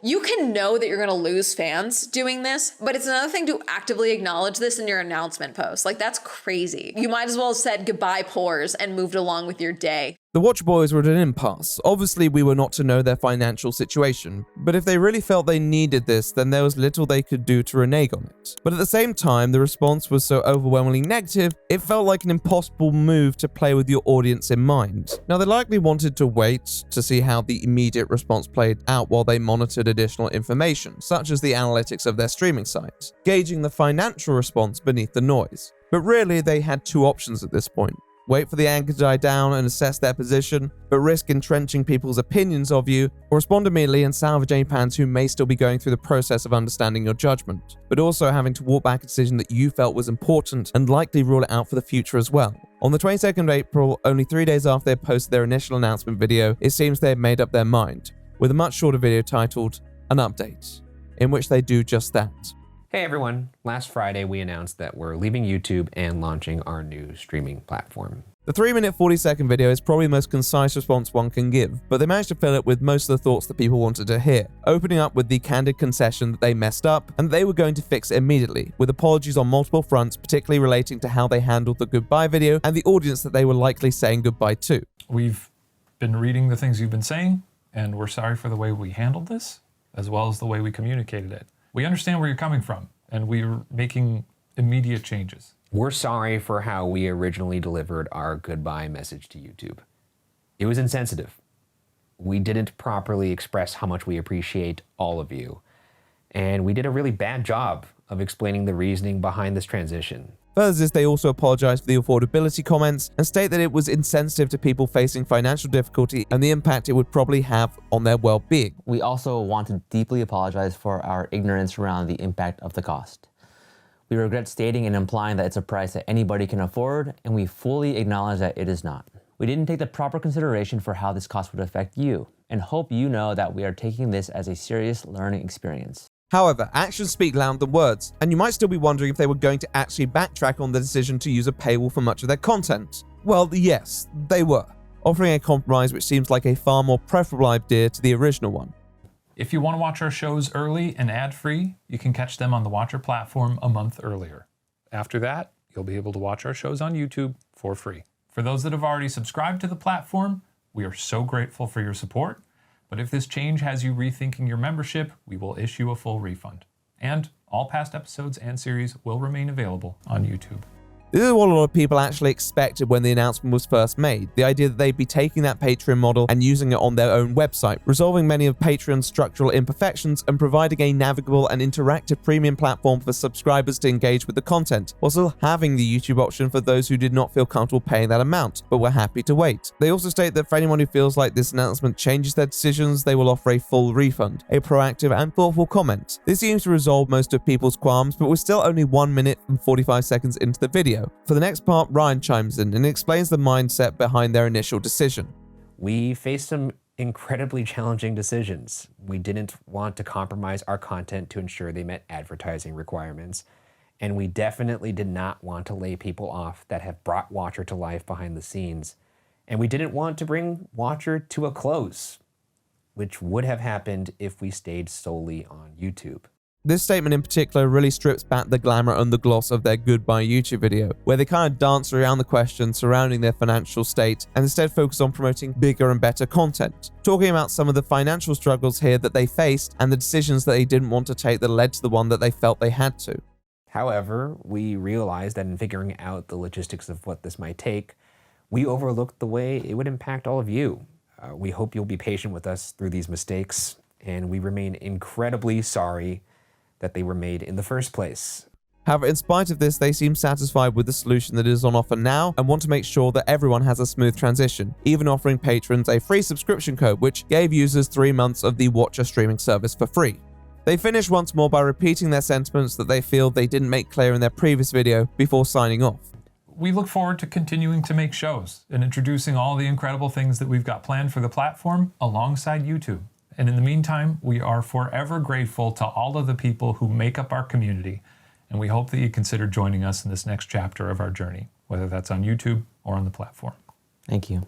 You can know that you're going to lose fans doing this, but it's another thing to actively acknowledge this in your announcement post. Like, that's crazy. You might as well have said goodbye pores and moved along with your day. The Watcher boys were at an impasse. Obviously, we were not to know their financial situation, but if they really felt they needed this, then there was little they could do to renege on it. But at the same time, the response was so overwhelmingly negative, it felt like an impossible move to play with your audience in mind. Now, they likely wanted to wait to see how the immediate response played out while they monitored additional information, such as the analytics of their streaming sites, gauging the financial response beneath the noise. But really, they had two options at this point. Wait for the anger to die down and assess their position, but risk entrenching people's opinions of you, or respond immediately and salvage any fans who may still be going through the process of understanding your judgment, but also having to walk back a decision that you felt was important and likely rule it out for the future as well. On the 22nd of April, only 3 days after they posted their initial announcement video, it seems they had made up their mind, with a much shorter video titled An Update, in which they do just that. Hey everyone, last Friday we announced that we're leaving YouTube and launching our new streaming platform. The 3-minute 40-second video is probably the most concise response one can give, but they managed to fill it with most of the thoughts that people wanted to hear, opening up with the candid concession that they messed up and they were going to fix it immediately, with apologies on multiple fronts, particularly relating to how they handled the goodbye video and the audience that they were likely saying goodbye to. We've been reading the things you've been saying, and we're sorry for the way we handled this, as well as the way we communicated it. We understand where you're coming from, and we're making immediate changes. We're sorry for how we originally delivered our goodbye message to YouTube. It was insensitive. We didn't properly express how much we appreciate all of you, and we did a really bad job of explaining the reasoning behind this transition. Further to this, they also apologized for the affordability comments and state that it was insensitive to people facing financial difficulty and the impact it would probably have on their well-being. We also want to deeply apologize for our ignorance around the impact of the cost. We regret stating and implying that it's a price that anybody can afford, and we fully acknowledge that it is not. We didn't take the proper consideration for how this cost would affect you, and hope you know that we are taking this as a serious learning experience. However, actions speak louder than words, and you might still be wondering if they were going to actually backtrack on the decision to use a paywall for much of their content. Well, yes, they were, offering a compromise which seems like a far more preferable idea to the original one. If you want to watch our shows early and ad-free, you can catch them on the Watcher platform a month earlier. After that, you'll be able to watch our shows on YouTube for free. For those that have already subscribed to the platform, we are so grateful for your support. But if this change has you rethinking your membership, we will issue a full refund. And all past episodes and series will remain available on YouTube. This is what a lot of people actually expected when the announcement was first made, the idea that they'd be taking that Patreon model and using it on their own website, resolving many of Patreon's structural imperfections and providing a navigable and interactive premium platform for subscribers to engage with the content, while still having the YouTube option for those who did not feel comfortable paying that amount, but were happy to wait. They also state that for anyone who feels like this announcement changes their decisions, they will offer a full refund, a proactive and thoughtful comment. This seems to resolve most of people's qualms, but we're still only 1 minute and 45 seconds into the video. For the next part, Ryan chimes in and explains the mindset behind their initial decision. We faced some incredibly challenging decisions. We didn't want to compromise our content to ensure they met advertising requirements, and we definitely did not want to lay people off that have brought Watcher to life behind the scenes, and we didn't want to bring Watcher to a close, which would have happened if we stayed solely on YouTube. This statement in particular really strips back the glamour and the gloss of their goodbye YouTube video, where they kind of dance around the questions surrounding their financial state and instead focus on promoting bigger and better content, talking about some of the financial struggles here that they faced and the decisions that they didn't want to take that led to the one that they felt they had to. However, we realized that in figuring out the logistics of what this might take, we overlooked the way it would impact all of you. We hope you'll be patient with us through these mistakes, and we remain incredibly sorry that they were made in the first place. However, in spite of this, they seem satisfied with the solution that is on offer now and want to make sure that everyone has a smooth transition, even offering patrons a free subscription code which gave users 3 months of the Watcher streaming service for free. They finish once more by repeating their sentiments that they feel they didn't make clear in their previous video before signing off. We look forward to continuing to make shows and introducing all the incredible things that we've got planned for the platform alongside YouTube. And in the meantime, we are forever grateful to all of the people who make up our community, and we hope that you consider joining us in this next chapter of our journey, whether that's on YouTube or on the platform. Thank you.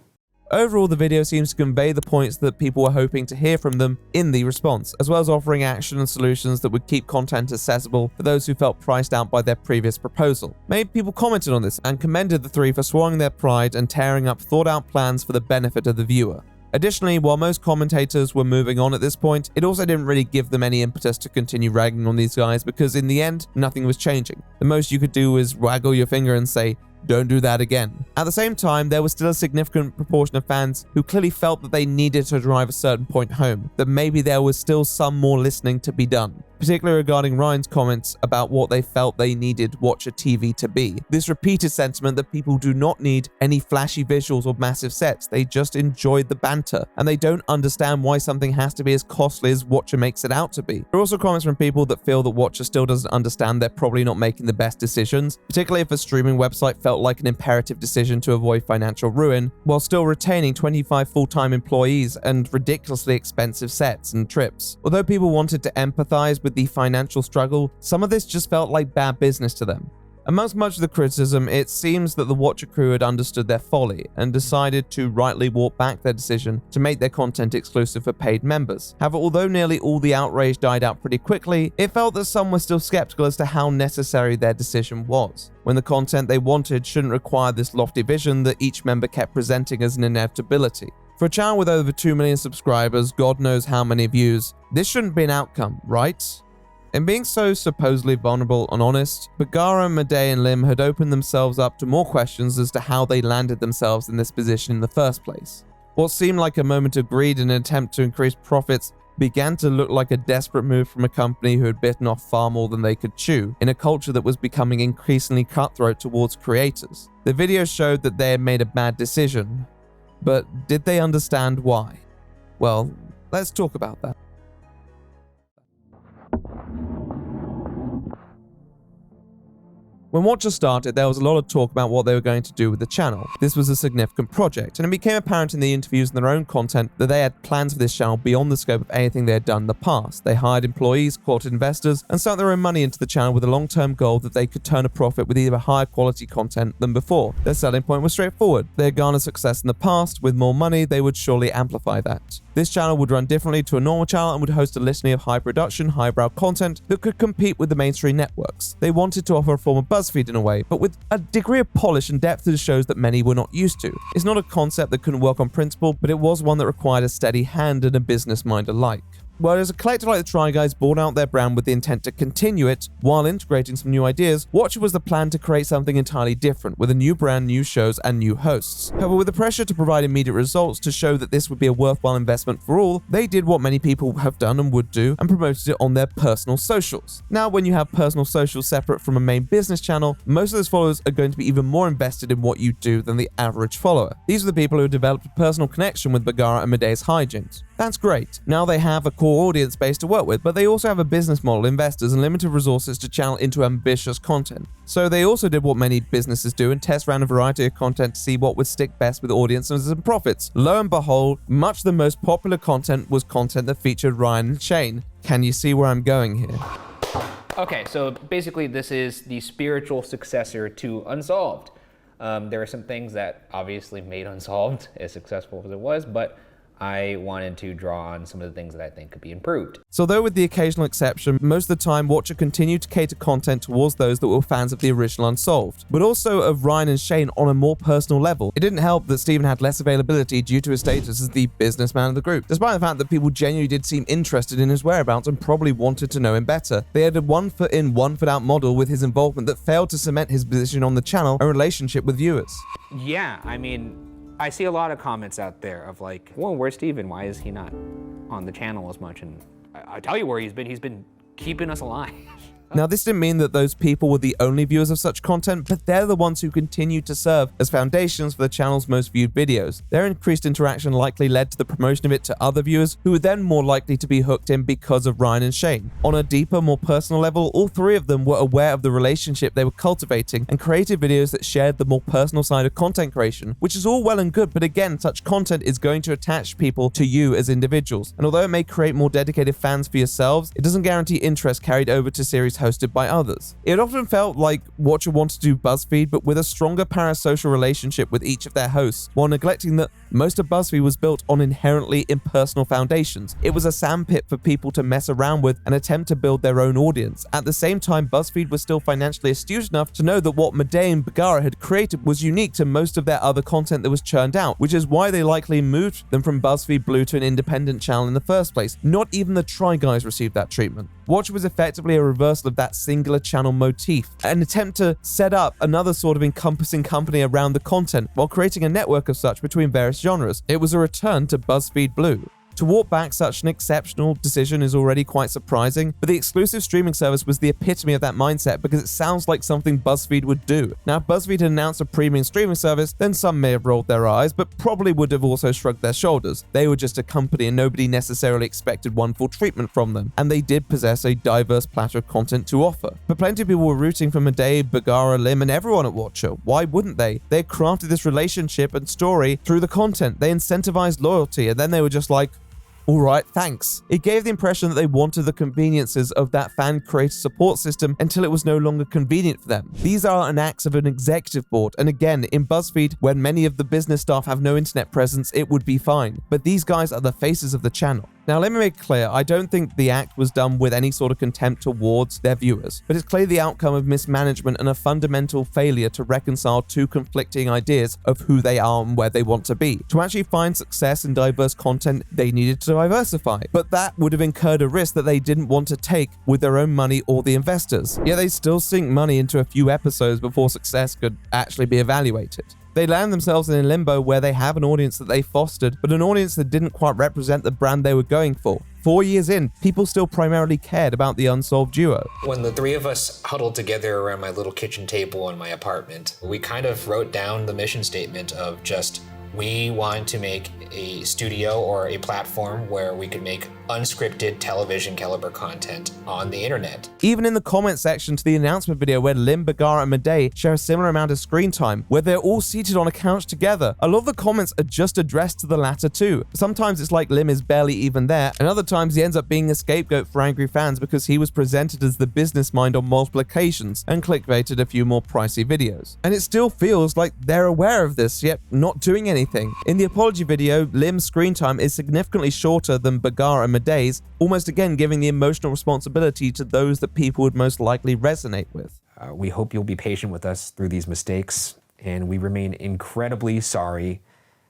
Overall, the video seems to convey the points that people were hoping to hear from them in the response, as well as offering action and solutions that would keep content accessible for those who felt priced out by their previous proposal. Many people commented on this and commended the three for swallowing their pride and tearing up thought-out plans for the benefit of the viewer. Additionally, while most commentators were moving on at this point, it also didn't really give them any impetus to continue ragging on these guys because in the end, nothing was changing. The most you could do is waggle your finger and say, "Don't do that again." At the same time, there was still a significant proportion of fans who clearly felt that they needed to drive a certain point home, that maybe there was still some more listening to be done, particularly regarding Ryan's comments about what they felt they needed Watcher TV to be. This repeated sentiment that people do not need any flashy visuals or massive sets, they just enjoy the banter, and they don't understand why something has to be as costly as Watcher makes it out to be. There are also comments from people that feel that Watcher still doesn't understand they're probably not making the best decisions, particularly if a streaming website felt like an imperative decision to avoid financial ruin, while still retaining 25 full-time employees and ridiculously expensive sets and trips. Although people wanted to empathize with the financial struggle, some of this just felt like bad business to them. Amongst much of the criticism, it seems that the Watcher crew had understood their folly and decided to rightly walk back their decision to make their content exclusive for paid members. However, although nearly all the outrage died out pretty quickly, it felt that some were still skeptical as to how necessary their decision was, when the content they wanted shouldn't require this lofty vision that each member kept presenting as an inevitability. For a channel with over 2 million subscribers, God knows how many views, this shouldn't be an outcome, right? In being so supposedly vulnerable and honest, Bagara, Madej, and Lim had opened themselves up to more questions as to how they landed themselves in this position in the first place. What seemed like a moment of greed in an attempt to increase profits began to look like a desperate move from a company who had bitten off far more than they could chew, in a culture that was becoming increasingly cutthroat towards creators. The video showed that they had made a bad decision, but did they understand why? Well, let's talk about that. When Watcher started, there was a lot of talk about what they were going to do with the channel. This was a significant project, and it became apparent in the interviews and their own content that they had plans for this channel beyond the scope of anything they had done in the past. They hired employees, courted investors, and sunk their own money into the channel with a long-term goal that they could turn a profit with even higher quality content than before. Their selling point was straightforward. They had garnered success in the past. With more money, they would surely amplify that. This channel would run differently to a normal channel and would host a litany of high production, highbrow content that could compete with the mainstream networks. They wanted to offer a form of Buzzfeed in a way, but with a degree of polish and depth to the shows that many were not used to. It's not a concept that couldn't work on principle, but it was one that required a steady hand and a business mind alike. Whereas a collective like the Try Guys bought out their brand with the intent to continue it while integrating some new ideas, Watcher was the plan to create something entirely different with a new brand, new shows, and new hosts. However, with the pressure to provide immediate results to show that this would be a worthwhile investment for all, they did what many people have done and would do and promoted it on their personal socials. Now, when you have personal socials separate from a main business channel, most of those followers are going to be even more invested in what you do than the average follower. These are the people who developed a personal connection with Bagara and Medea's hijinks. That's great. Now they have a core audience base to work with, but they also have a business model, investors, and limited resources to channel into ambitious content. So they also did what many businesses do and test around a variety of content to see what would stick best with audiences and profits. Lo and behold, much of the most popular content was content that featured Ryan and Shane. Can you see where I'm going here? Okay, so basically this is the spiritual successor to Unsolved. There are some things that obviously made Unsolved as successful as it was, but I wanted to draw on some of the things that I think could be improved. So though with the occasional exception, most of the time Watcher continued to cater content towards those that were fans of the original Unsolved, but also of Ryan and Shane on a more personal level. It didn't help that Steven had less availability due to his status as the businessman of the group, despite the fact that people genuinely did seem interested in his whereabouts and probably wanted to know him better. They had a one foot in, one foot out model with his involvement that failed to cement his position on the channel and relationship with viewers. Yeah, I mean, I see a lot of comments out there of like, well, where's Steven? Why is he not on the channel as much? And I tell you where he's been keeping us alive. Now, this didn't mean that those people were the only viewers of such content, but they're the ones who continue to serve as foundations for the channel's most viewed videos. Their increased interaction likely led to the promotion of it to other viewers who were then more likely to be hooked in because of Ryan and Shane. On a deeper, more personal level, all three of them were aware of the relationship they were cultivating and created videos that shared the more personal side of content creation, which is all well and good, but again, such content is going to attach people to you as individuals. And although it may create more dedicated fans for yourselves, it doesn't guarantee interest carried over to series hosted by others. It often felt like Watcher wanted to do Buzzfeed, but with a stronger parasocial relationship with each of their hosts, while neglecting that most of Buzzfeed was built on inherently impersonal foundations. It was a sandpit for people to mess around with and attempt to build their own audience. At the same time, Buzzfeed was still financially astute enough to know that what Medea and Bagara had created was unique to most of their other content that was churned out, which is why they likely moved them from Buzzfeed Blue to an independent channel in the first place. Not even the Try Guys received that treatment. Watcher was effectively a reversal of that singular channel motif, an attempt to set up another sort of encompassing company around the content while creating a network of such between various genres. It was a return to Buzzfeed Blue. To walk back such an exceptional decision is already quite surprising, but the exclusive streaming service was the epitome of that mindset because it sounds like something Buzzfeed would do. Now, if Buzzfeed had announced a premium streaming service, then some may have rolled their eyes, but probably would have also shrugged their shoulders. They were just a company and nobody necessarily expected wonderful treatment from them, and they did possess a diverse platter of content to offer. But plenty of people were rooting for Medea, Bagara, Lim, and everyone at Watcher. Why wouldn't they? They crafted this relationship and story through the content. They incentivized loyalty, and then they were just like, alright, thanks. It gave the impression that they wanted the conveniences of that fan-creator support system until it was no longer convenient for them. These are an acts of an executive board, and again, in Buzzfeed, when many of the business staff have no internet presence, it would be fine. But these guys are the faces of the channel. Now, let me make clear, I don't think the act was done with any sort of contempt towards their viewers, but it's clearly the outcome of mismanagement and a fundamental failure to reconcile two conflicting ideas of who they are and where they want to be. To actually find success in diverse content, they needed to diversify, but that would have incurred a risk that they didn't want to take with their own money or the investors. Yet they still sink money into a few episodes before success could actually be evaluated. They land themselves in a limbo where they have an audience that they fostered, but an audience that didn't quite represent the brand they were going for. 4 years in, people still primarily cared about the Unsolved duo. When the three of us huddled together around my little kitchen table in my apartment, we kind of wrote down the mission statement of just, we want to make a studio or a platform where we could make unscripted television caliber content on the internet. Even in the comment section to the announcement video where Lim, Bagara, and Medea share a similar amount of screen time, where they're all seated on a couch together, a lot of the comments are just addressed to the latter too. Sometimes it's like Lim is barely even there, and other times he ends up being a scapegoat for angry fans because he was presented as the business mind on multiple occasions and clickbaited a few more pricey videos. And it still feels like they're aware of this, yet not doing anything. In the apology video, Lim's screen time is significantly shorter than Bagara and Medea's, almost again giving the emotional responsibility to those that people would most likely resonate with. We hope you'll be patient with us through these mistakes, and we remain incredibly sorry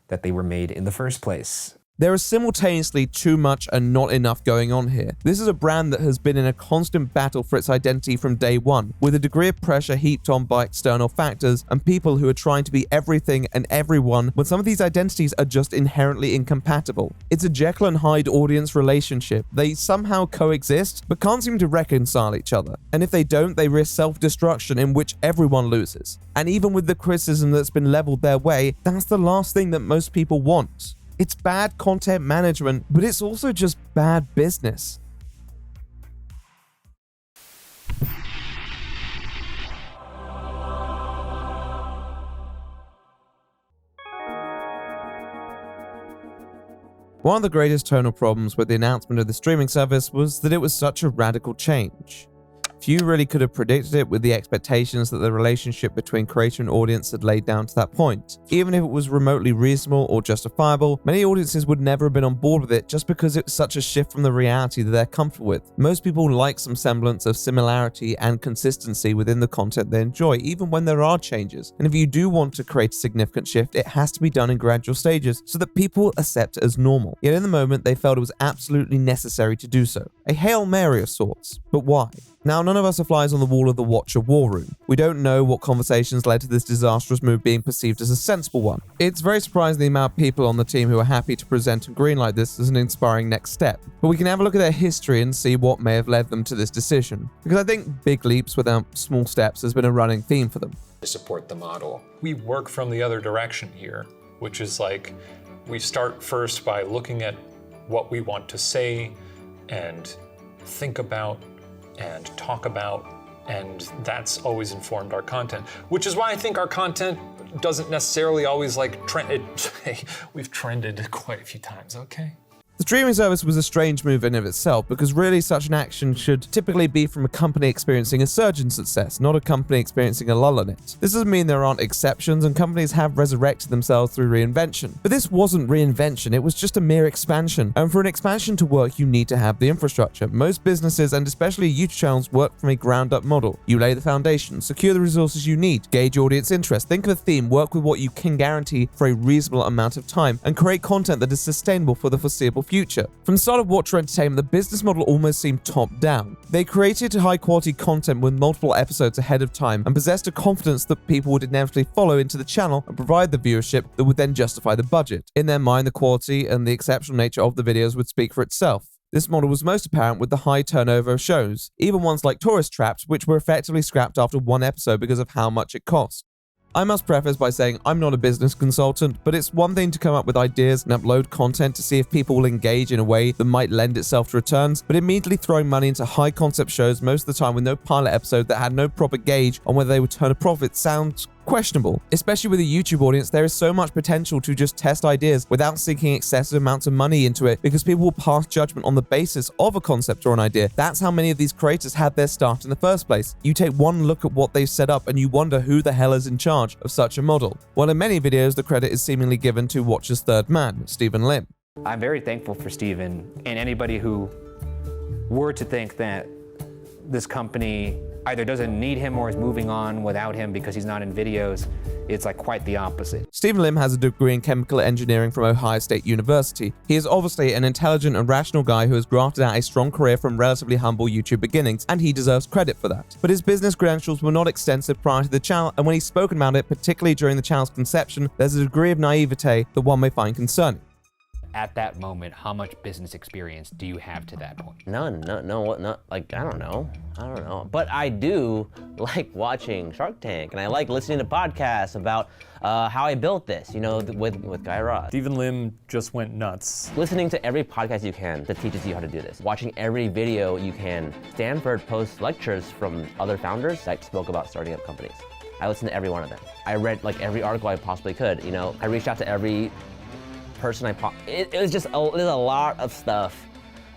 that they were made in the first place. There is simultaneously too much and not enough going on here. This is a brand that has been in a constant battle for its identity from day one, with a degree of pressure heaped on by external factors and people who are trying to be everything and everyone when some of these identities are just inherently incompatible. It's a Jekyll and Hyde audience relationship. They somehow coexist, but can't seem to reconcile each other. And if they don't, they risk self-destruction in which everyone loses. And even with the criticism that's been leveled their way, that's the last thing that most people want. It's bad content management, but it's also just bad business. One of the greatest tonal problems with the announcement of the streaming service was that it was such a radical change. Few really could have predicted it with the expectations that the relationship between creator and audience had laid down to that point. Even if it was remotely reasonable or justifiable, many audiences would never have been on board with it just because it's such a shift from the reality that they're comfortable with. Most people like some semblance of similarity and consistency within the content they enjoy, even when there are changes. And if you do want to create a significant shift, it has to be done in gradual stages so that people accept it as normal. Yet in the moment, they felt it was absolutely necessary to do so. A Hail Mary of sorts. But why? Now, none of us are flies on the wall of the Watcher war room. We don't know what conversations led to this disastrous move being perceived as a sensible one. It's very surprising the amount of people on the team who are happy to present and greenlight this as an inspiring next step. But we can have a look at their history and see what may have led them to this decision. Because I think big leaps without small steps has been a running theme for them. To support the model. We work from the other direction here, which is like we start first by looking at what we want to say and think about and talk about, and that's always informed our content, which is why I think our content doesn't necessarily always like trend. We've trended quite a few times, okay? The streaming service was a strange move in of itself because really such an action should typically be from a company experiencing a surge in success, not a company experiencing a lull in it. This doesn't mean there aren't exceptions and companies have resurrected themselves through reinvention. But this wasn't reinvention, it was just a mere expansion. And for an expansion to work, you need to have the infrastructure. Most businesses and especially YouTube channels work from a ground up model. You lay the foundation, secure the resources you need, gauge audience interest, think of a theme, work with what you can guarantee for a reasonable amount of time, and create content that is sustainable for the foreseeable future. From the start of Watcher Entertainment, the business model almost seemed top-down. They created high-quality content with multiple episodes ahead of time and possessed a confidence that people would inevitably follow into the channel and provide the viewership that would then justify the budget. In their mind, the quality and the exceptional nature of the videos would speak for itself. This model was most apparent with the high turnover of shows, even ones like Tourist Traps, which were effectively scrapped after one episode because of how much it cost. I must preface by saying I'm not a business consultant, but it's one thing to come up with ideas and upload content to see if people will engage in a way that might lend itself to returns, but immediately throwing money into high concept shows most of the time with no pilot episode that had no proper gauge on whether they would turn a profit sounds questionable. Especially with a YouTube audience, there is so much potential to just test ideas without sinking excessive amounts of money into it because people will pass judgment on the basis of a concept or an idea. That's how many of these creators had their start in the first place. You take one look at what they've set up and you wonder who the hell is in charge of such a model. While in many videos, the credit is seemingly given to Watcher's third man, Stephen Lim. I'm very thankful for Stephen and anybody who were to think that this company either doesn't need him or is moving on without him because he's not in videos. It's like quite the opposite. Stephen Lim has a degree in chemical engineering from Ohio State University. He is obviously an intelligent and rational guy who has grafted out a strong career from relatively humble YouTube beginnings, and he deserves credit for that. But his business credentials were not extensive prior to the channel, and when he's spoken about it, particularly during the channel's conception, there's a degree of naivete that one may find concerning. At that moment, how much business experience do you have to that point? None, like, I don't know. But I do like watching Shark Tank, and I like listening to podcasts about how I built this, you know, with Guy Raz. Stephen Lim just went nuts. Listening to every podcast you can that teaches you how to do this. Watching every video you can. Stanford posts lectures from other founders that spoke about starting up companies. I listened to every one of them. I read like every article I possibly could, you know. I reached out to every person it was just there's a lot of stuff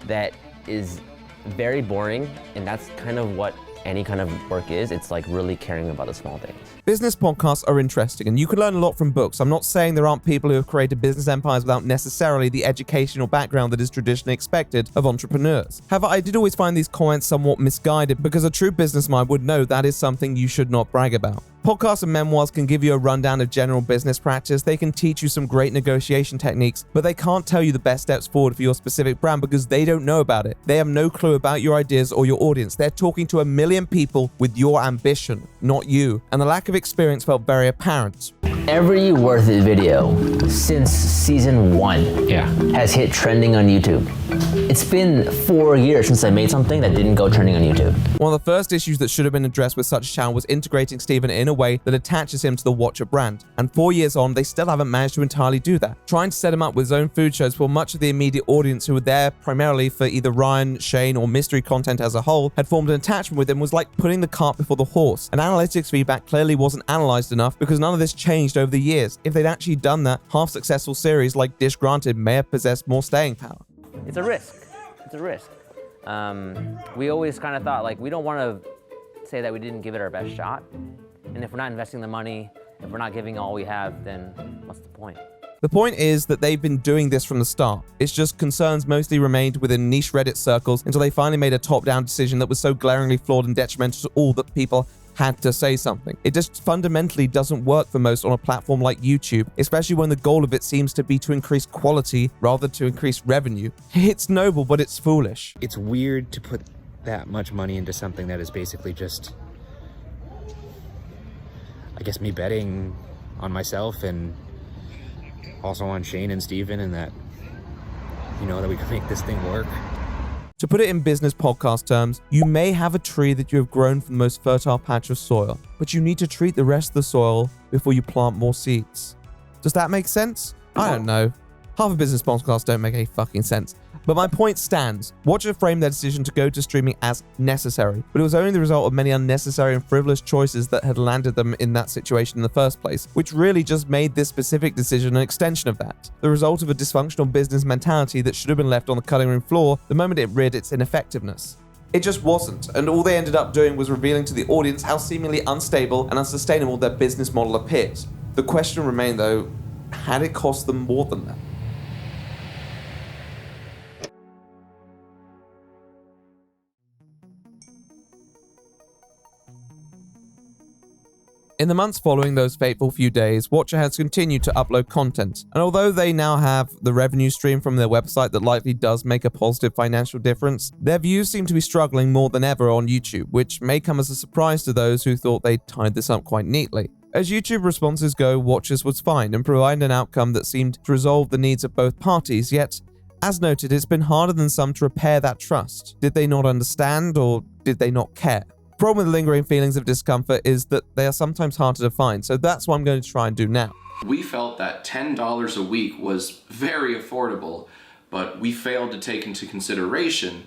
that is very boring, and that's kind of what any kind of work is. It's like really caring about the small things. Business podcasts are interesting, and you can learn a lot from books. I'm not saying there aren't people who have created business empires without necessarily the educational background that is traditionally expected of entrepreneurs. However, I did always find these comments somewhat misguided because a true business mind would know that is something you should not brag about. Podcasts and memoirs can give you a rundown of general business practice, they can teach you some great negotiation techniques, but they can't tell you the best steps forward for your specific brand because they don't know about it. They have no clue about your ideas or your audience. They're talking to a million people with your ambition, not you, and the lack of experience felt very apparent. Every Worth It video since season 1 has hit trending on YouTube. It's been 4 years since I made something that didn't go trending on YouTube. One of the first issues that should have been addressed with such a channel was integrating Steven in a way that attaches him to the Watcher brand. And 4 years on, they still haven't managed to entirely do that. Trying to set him up with his own food shows for much of the immediate audience who were there primarily for either Ryan, Shane, or mystery content as a whole had formed an attachment with him was like putting the cart before the horse. And analytics feedback clearly wasn't analyzed enough because none of this changed over the years. If they'd actually done that, half-successful series like Dish Granted may have possessed more staying power. It's a risk. It's a risk. We always kind of thought, like, we don't want to say that we didn't give it our best shot. And if we're not investing the money, if we're not giving all we have, then what's the point? The point is that they've been doing this from the start. It's just concerns mostly remained within niche Reddit circles until they finally made a top-down decision that was so glaringly flawed and detrimental to all that people had to say something. It just fundamentally doesn't work for most on a platform like YouTube, especially when the goal of it seems to be to increase quality rather than to increase revenue. It's noble, but it's foolish. It's weird to put that much money into something that is basically just, I guess, me betting on myself and also on Shane and Steven, and that, you know, that we can make this thing work. To put it in business podcast terms, you may have a tree that you have grown from the most fertile patch of soil, but you need to treat the rest of the soil before you plant more seeds. Does that make sense? I don't know. Half of business podcasts don't make any fucking sense. But my point stands. Watcher framed their decision to go to streaming as necessary, but it was only the result of many unnecessary and frivolous choices that had landed them in that situation in the first place, which really just made this specific decision an extension of that. The result of a dysfunctional business mentality that should have been left on the cutting room floor the moment it rid its ineffectiveness. It just wasn't, and all they ended up doing was revealing to the audience how seemingly unstable and unsustainable their business model appeared. The question remained though, had it cost them more than that? In the months following those fateful few days, Watcher has continued to upload content, and although they now have the revenue stream from their website that likely does make a positive financial difference, their views seem to be struggling more than ever on YouTube, which may come as a surprise to those who thought they'd tied this up quite neatly. As YouTube responses go, Watchers was fine and provided an outcome that seemed to resolve the needs of both parties, yet, as noted, it's been harder than some to repair that trust. Did they not understand, or did they not care? The problem with lingering feelings of discomfort is that they are sometimes hard to define, so that's what I'm going to try and do now. We felt that $10 a week was very affordable, but we failed to take into consideration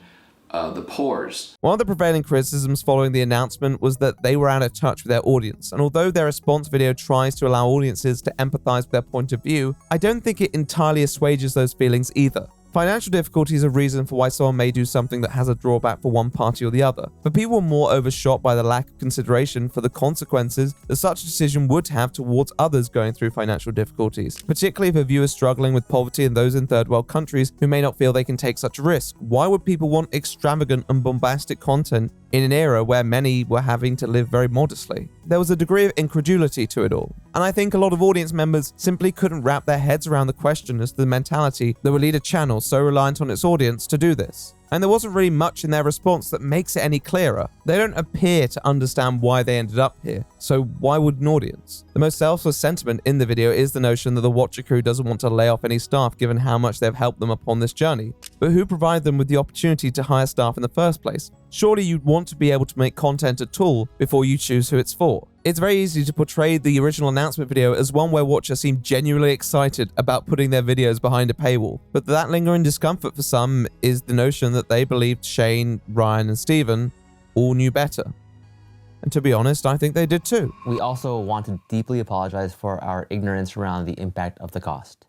the pores. One of the prevailing criticisms following the announcement was that they were out of touch with their audience, and although their response video tries to allow audiences to empathize with their point of view, I don't think it entirely assuages those feelings either. Financial difficulty is a reason for why someone may do something that has a drawback for one party or the other, but people were more overshot by the lack of consideration for the consequences that such a decision would have towards others going through financial difficulties, particularly if a viewer is struggling with poverty and those in third world countries who may not feel they can take such a risk. Why would people want extravagant and bombastic content in an era where many were having to live very modestly? There was a degree of incredulity to it all, and I think a lot of audience members simply couldn't wrap their heads around the question as to the mentality that would lead a channel so reliant on its audience to do this. And there wasn't really much in their response that makes it any clearer. They don't appear to understand why they ended up here, so why would an audience? The most selfless sentiment in the video is the notion that the Watcher crew doesn't want to lay off any staff given how much they've helped them upon this journey. But who provided them with the opportunity to hire staff in the first place? Surely you'd want to be able to make content at all before you choose who it's for. It's very easy to portray the original announcement video as one where Watchers seemed genuinely excited about putting their videos behind a paywall, but that lingering discomfort for some is the notion that they believed Shane, Ryan, and Steven all knew better. And to be honest, I think they did too. We also want to deeply apologize for our ignorance around the impact of the cost.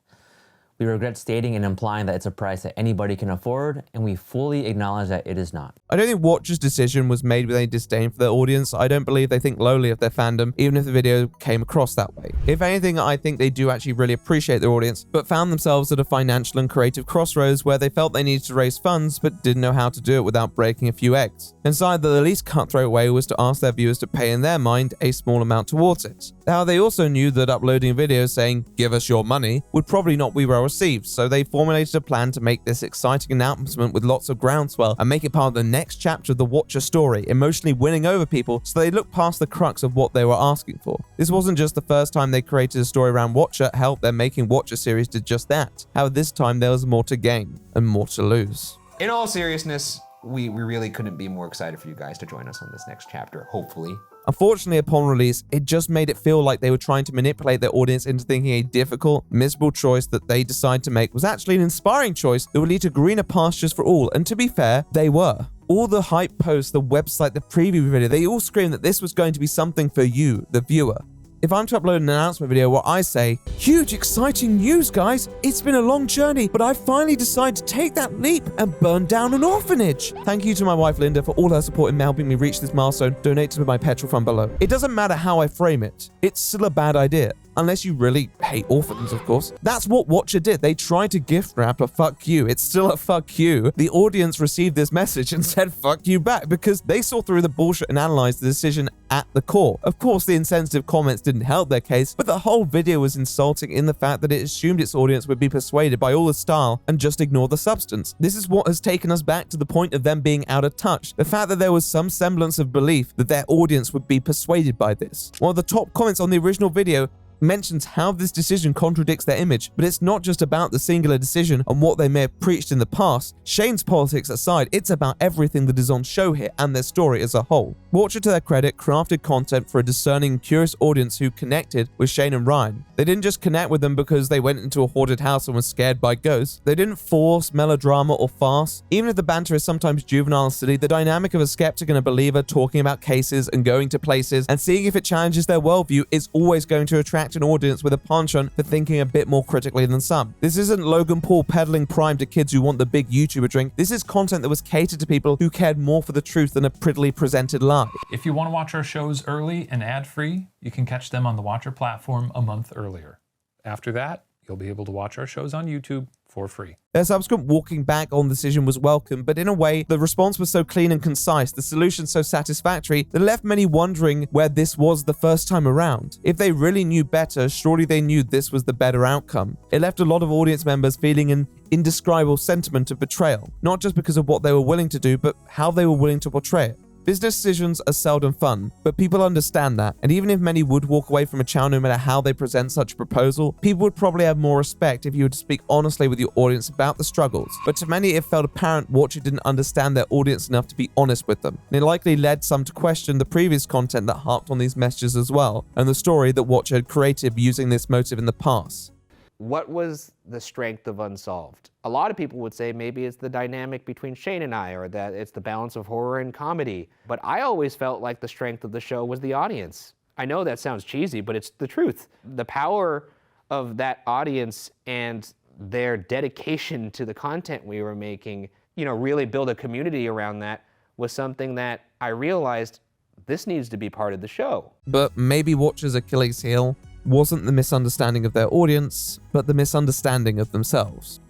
We regret stating and implying that it's a price that anybody can afford, and we fully acknowledge that it is not. I don't think Watcher's decision was made with any disdain for their audience. I don't believe they think lowly of their fandom, even if the video came across that way. If anything, I think they do actually really appreciate their audience, but found themselves at a financial and creative crossroads where they felt they needed to raise funds, but didn't know how to do it without breaking a few eggs. And decided that the least cutthroat way was to ask their viewers to pay, in their mind, a small amount towards it. Now, they also knew that uploading a video saying, "Give us your money," would probably not be well received, so they formulated a plan to make this exciting announcement with lots of groundswell and make it part of the next chapter of the Watcher story, emotionally winning over people so they looked past the crux of what they were asking for. This wasn't just the first time they created a story around Watcher. Hell, their Making Watcher series did just that. However, this time there was more to gain and more to lose. In all seriousness, we really couldn't be more excited for you guys to join us on this next chapter, hopefully. Unfortunately, upon release, it just made it feel like they were trying to manipulate their audience into thinking a difficult, miserable choice that they decided to make was actually an inspiring choice that would lead to greener pastures for all. And to be fair, they were. All the hype posts, the website, the preview video, they all screamed that this was going to be something for you, the viewer. If I'm to upload an announcement video where I say, "Huge, exciting news, guys. It's been a long journey, but I finally decided to take that leap and burn down an orphanage. Thank you to my wife, Linda, for all her support in helping me reach this milestone. Donate to my petrol fund below." It doesn't matter how I frame it. It's still a bad idea. Unless you really hate orphans, of course. That's what Watcher did. They tried to gift wrap a fuck you. It's still a fuck you. The audience received this message and said fuck you back because they saw through the bullshit and analyzed the decision at the core. Of course, the insensitive comments didn't help their case, but the whole video was insulting in the fact that it assumed its audience would be persuaded by all the style and just ignore the substance. This is what has taken us back to the point of them being out of touch. The fact that there was some semblance of belief that their audience would be persuaded by this. One of the top comments on the original video mentions how this decision contradicts their image, but it's not just about the singular decision and what they may have preached in the past. Shane's politics aside, it's about everything that is on show here and their story as a whole. Watcher, to their credit, crafted content for a discerning and curious audience who connected with Shane and Ryan. They didn't just connect with them because they went into a haunted house and were scared by ghosts. They didn't force melodrama or farce. Even if the banter is sometimes juvenile and silly, the dynamic of a skeptic and a believer talking about cases and going to places and seeing if it challenges their worldview is always going to attract an audience with a penchant for thinking a bit more critically than some. This isn't Logan Paul peddling Prime to kids who want the big YouTuber drink. This is content that was catered to people who cared more for the truth than a prettily presented lie. If you want to watch our shows early and ad-free, you can catch them on the Watcher platform a month earlier. After that, you'll be able to watch our shows on YouTube for free. Their subsequent walking back on the decision was welcome, but in a way, the response was so clean and concise, the solution so satisfactory, that it left many wondering where this was the first time around. If they really knew better, surely they knew this was the better outcome. It left a lot of audience members feeling an indescribable sentiment of betrayal, not just because of what they were willing to do, but how they were willing to portray it. Business decisions are seldom fun, but people understand that, and even if many would walk away from a channel no matter how they present such a proposal, people would probably have more respect if you were to speak honestly with your audience about the struggles. But to many, it felt apparent Watcher didn't understand their audience enough to be honest with them, and it likely led some to question the previous content that harped on these messages as well, and the story that Watcher had created using this motive in the past. What was the strength of Unsolved? A lot of people would say maybe it's the dynamic between Shane and I, or that it's the balance of horror and comedy. But I always felt like the strength of the show was the audience. I know that sounds cheesy, but it's the truth. The power of that audience and their dedication to the content we were making, really build a community around that was something that I realized this needs to be part of the show. But maybe Watcher's Achilles heel wasn't the misunderstanding of their audience, but the misunderstanding of themselves.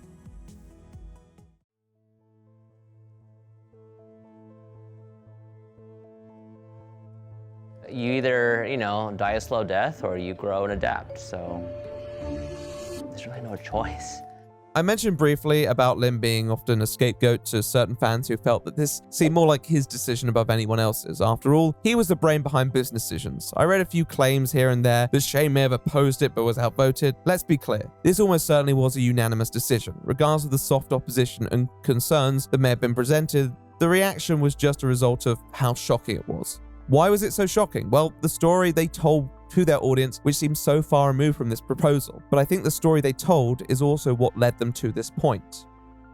You either, die a slow death or you grow and adapt, so there's really no choice. I mentioned briefly about Lim being often a scapegoat to certain fans who felt that this seemed more like his decision above anyone else's. After all, he was the brain behind business decisions. I read a few claims here and there that Shane may have opposed it but was outvoted. Let's be clear, this almost certainly was a unanimous decision. Regardless of the soft opposition and concerns that may have been presented, the reaction was just a result of how shocking it was. Why was it so shocking? Well, the story they told to their audience, which seems so far removed from this proposal. But I think the story they told is also what led them to this point.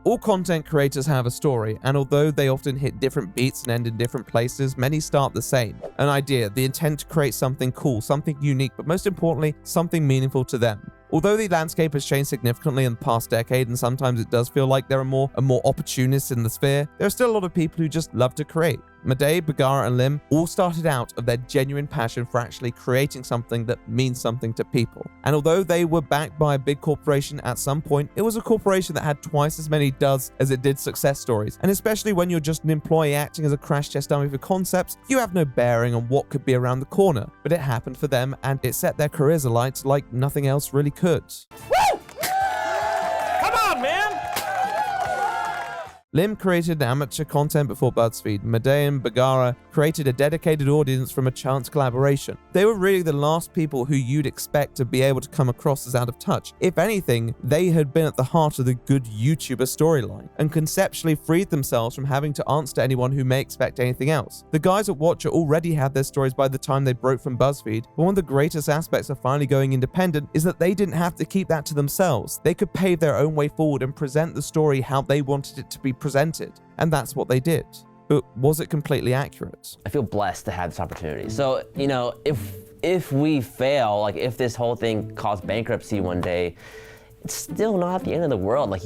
All content creators have a story, and although they often hit different beats and end in different places, many start the same. An idea, the intent to create something cool, something unique, but most importantly, something meaningful to them. Although the landscape has changed significantly in the past decade, and sometimes it does feel like there are more and more opportunists in the sphere, there are still a lot of people who just love to create. Madej, Bagara, and Lim all started out of their genuine passion for actually creating something that means something to people. And although they were backed by a big corporation at some point, it was a corporation that had twice as many duds as it did success stories. And especially when you're just an employee acting as a crash test dummy for concepts, you have no bearing on what could be around the corner. But it happened for them, and it set their careers alight like nothing else really could. Come on, man! Lim created amateur content before Buzzfeed. Madej and Bagara created a dedicated audience from a chance collaboration. They were really the last people who you'd expect to be able to come across as out of touch. If anything, they had been at the heart of the good YouTuber storyline and conceptually freed themselves from having to answer to anyone who may expect anything else. The guys at Watcher already had their stories by the time they broke from Buzzfeed, but one of the greatest aspects of finally going independent is that they didn't have to keep that to themselves. They could pave their own way forward and present the story how they wanted it to be presented, and that's what they did. But was it completely accurate? I feel blessed to have this opportunity. So, you know, if we fail, like if this whole thing caused bankruptcy one day, it's still not the end of the world. Like,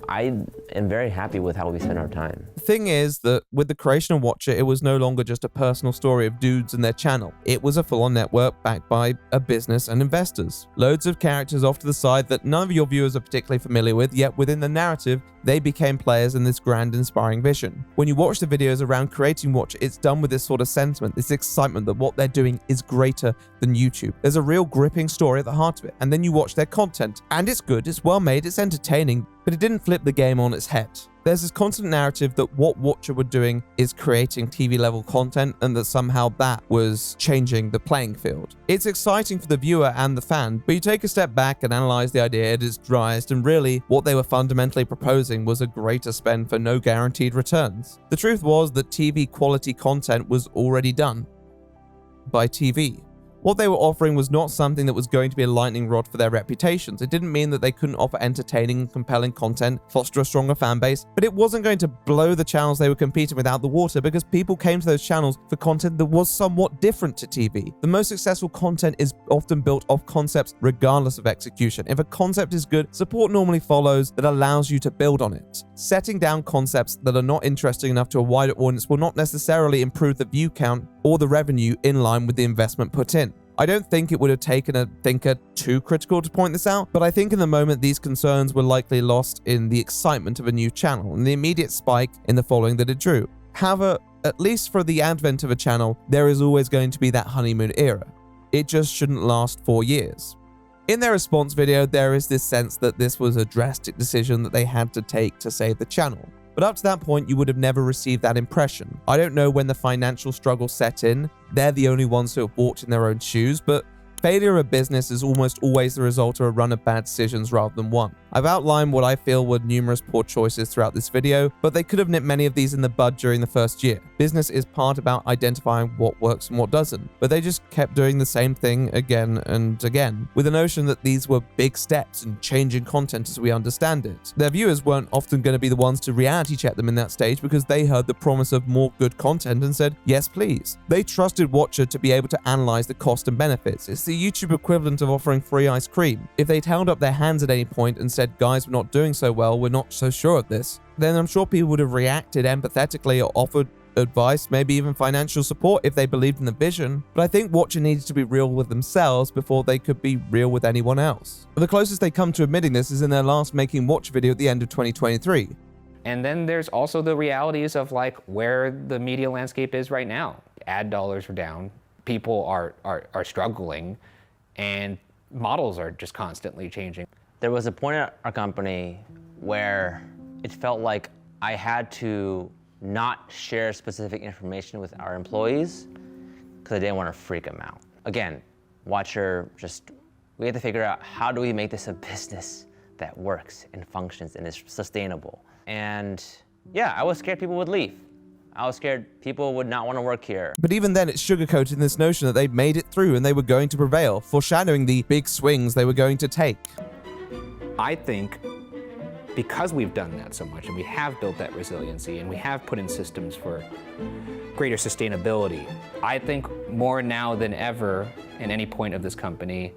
I am very happy with how we spend our time. The thing is that with the creation of Watcher, it was no longer just a personal story of dudes and their channel. It was a full-on network backed by a business and investors. Loads of characters off to the side that none of your viewers are particularly familiar with, yet within the narrative, they became players in this grand, inspiring vision. When you watch the videos around creating Watcher, it's done with this sort of sentiment, this excitement that what they're doing is greater than YouTube. There's a real gripping story at the heart of it, and then you watch their content, and it's good, it's well made, it's entertaining, but it didn't flip the game on its head. There's this constant narrative that what Watcher were doing is creating TV-level content and that somehow that was changing the playing field. It's exciting for the viewer and the fan, but you take a step back and analyze the idea at its driest, and really, what they were fundamentally proposing was a greater spend for no guaranteed returns. The truth was that TV quality content was already done by TV. What they were offering was not something that was going to be a lightning rod for their reputations. It didn't mean that they couldn't offer entertaining and compelling content, foster a stronger fan base, but it wasn't going to blow the channels they were competing with out the water because people came to those channels for content that was somewhat different to TV. The most successful content is often built off concepts regardless of execution. If a concept is good, support normally follows that allows you to build on it. Setting down concepts that are not interesting enough to a wider audience will not necessarily improve the view count or the revenue in line with the investment put in. I don't think it would have taken a thinker too critical to point this out, but I think in the moment these concerns were likely lost in the excitement of a new channel and the immediate spike in the following that it drew. However, at least for the advent of a channel, there is always going to be that honeymoon era. It just shouldn't last 4 years. In their response video, there is this sense that this was a drastic decision that they had to take to save the channel. But up to that point, you would have never received that impression. I don't know when the financial struggle set in. They're the only ones who have walked in their own shoes, but failure of business is almost always the result of a run of bad decisions rather than one. I've outlined what I feel were numerous poor choices throughout this video, but they could have nipped many of these in the bud during the first year. Business is part about identifying what works and what doesn't, but they just kept doing the same thing again and again, with the notion that these were big steps in changing content as we understand it. Their viewers weren't often going to be the ones to reality check them in that stage because they heard the promise of more good content and said, yes please. They trusted Watcher to be able to analyze the cost and benefits. It's the YouTube equivalent of offering free ice cream. If they'd held up their hands at any point and said, guys, we're not doing so well, we're not so sure of this, then I'm sure people would have reacted empathetically or offered advice, maybe even financial support if they believed in the vision. But I think Watcher needed to be real with themselves before they could be real with anyone else. The closest they come to admitting this is in their last Making Watcher video at the end of 2023. And then there's also the realities of like where the media landscape is right now. Ad dollars are down, people are struggling, and models are just constantly changing. There was a point at our company where it felt like I had to not share specific information with our employees because I didn't want to freak them out. Again, Watcher, we had to figure out how do we make this a business that works and functions and is sustainable. And yeah, I was scared people would leave. I was scared people would not want to work here. But even then, it's sugarcoated in this notion that they'd made it through and they were going to prevail, foreshadowing the big swings they were going to take. I think because we've done that so much and we have built that resiliency and we have put in systems for greater sustainability, I think more now than ever in any point of this company,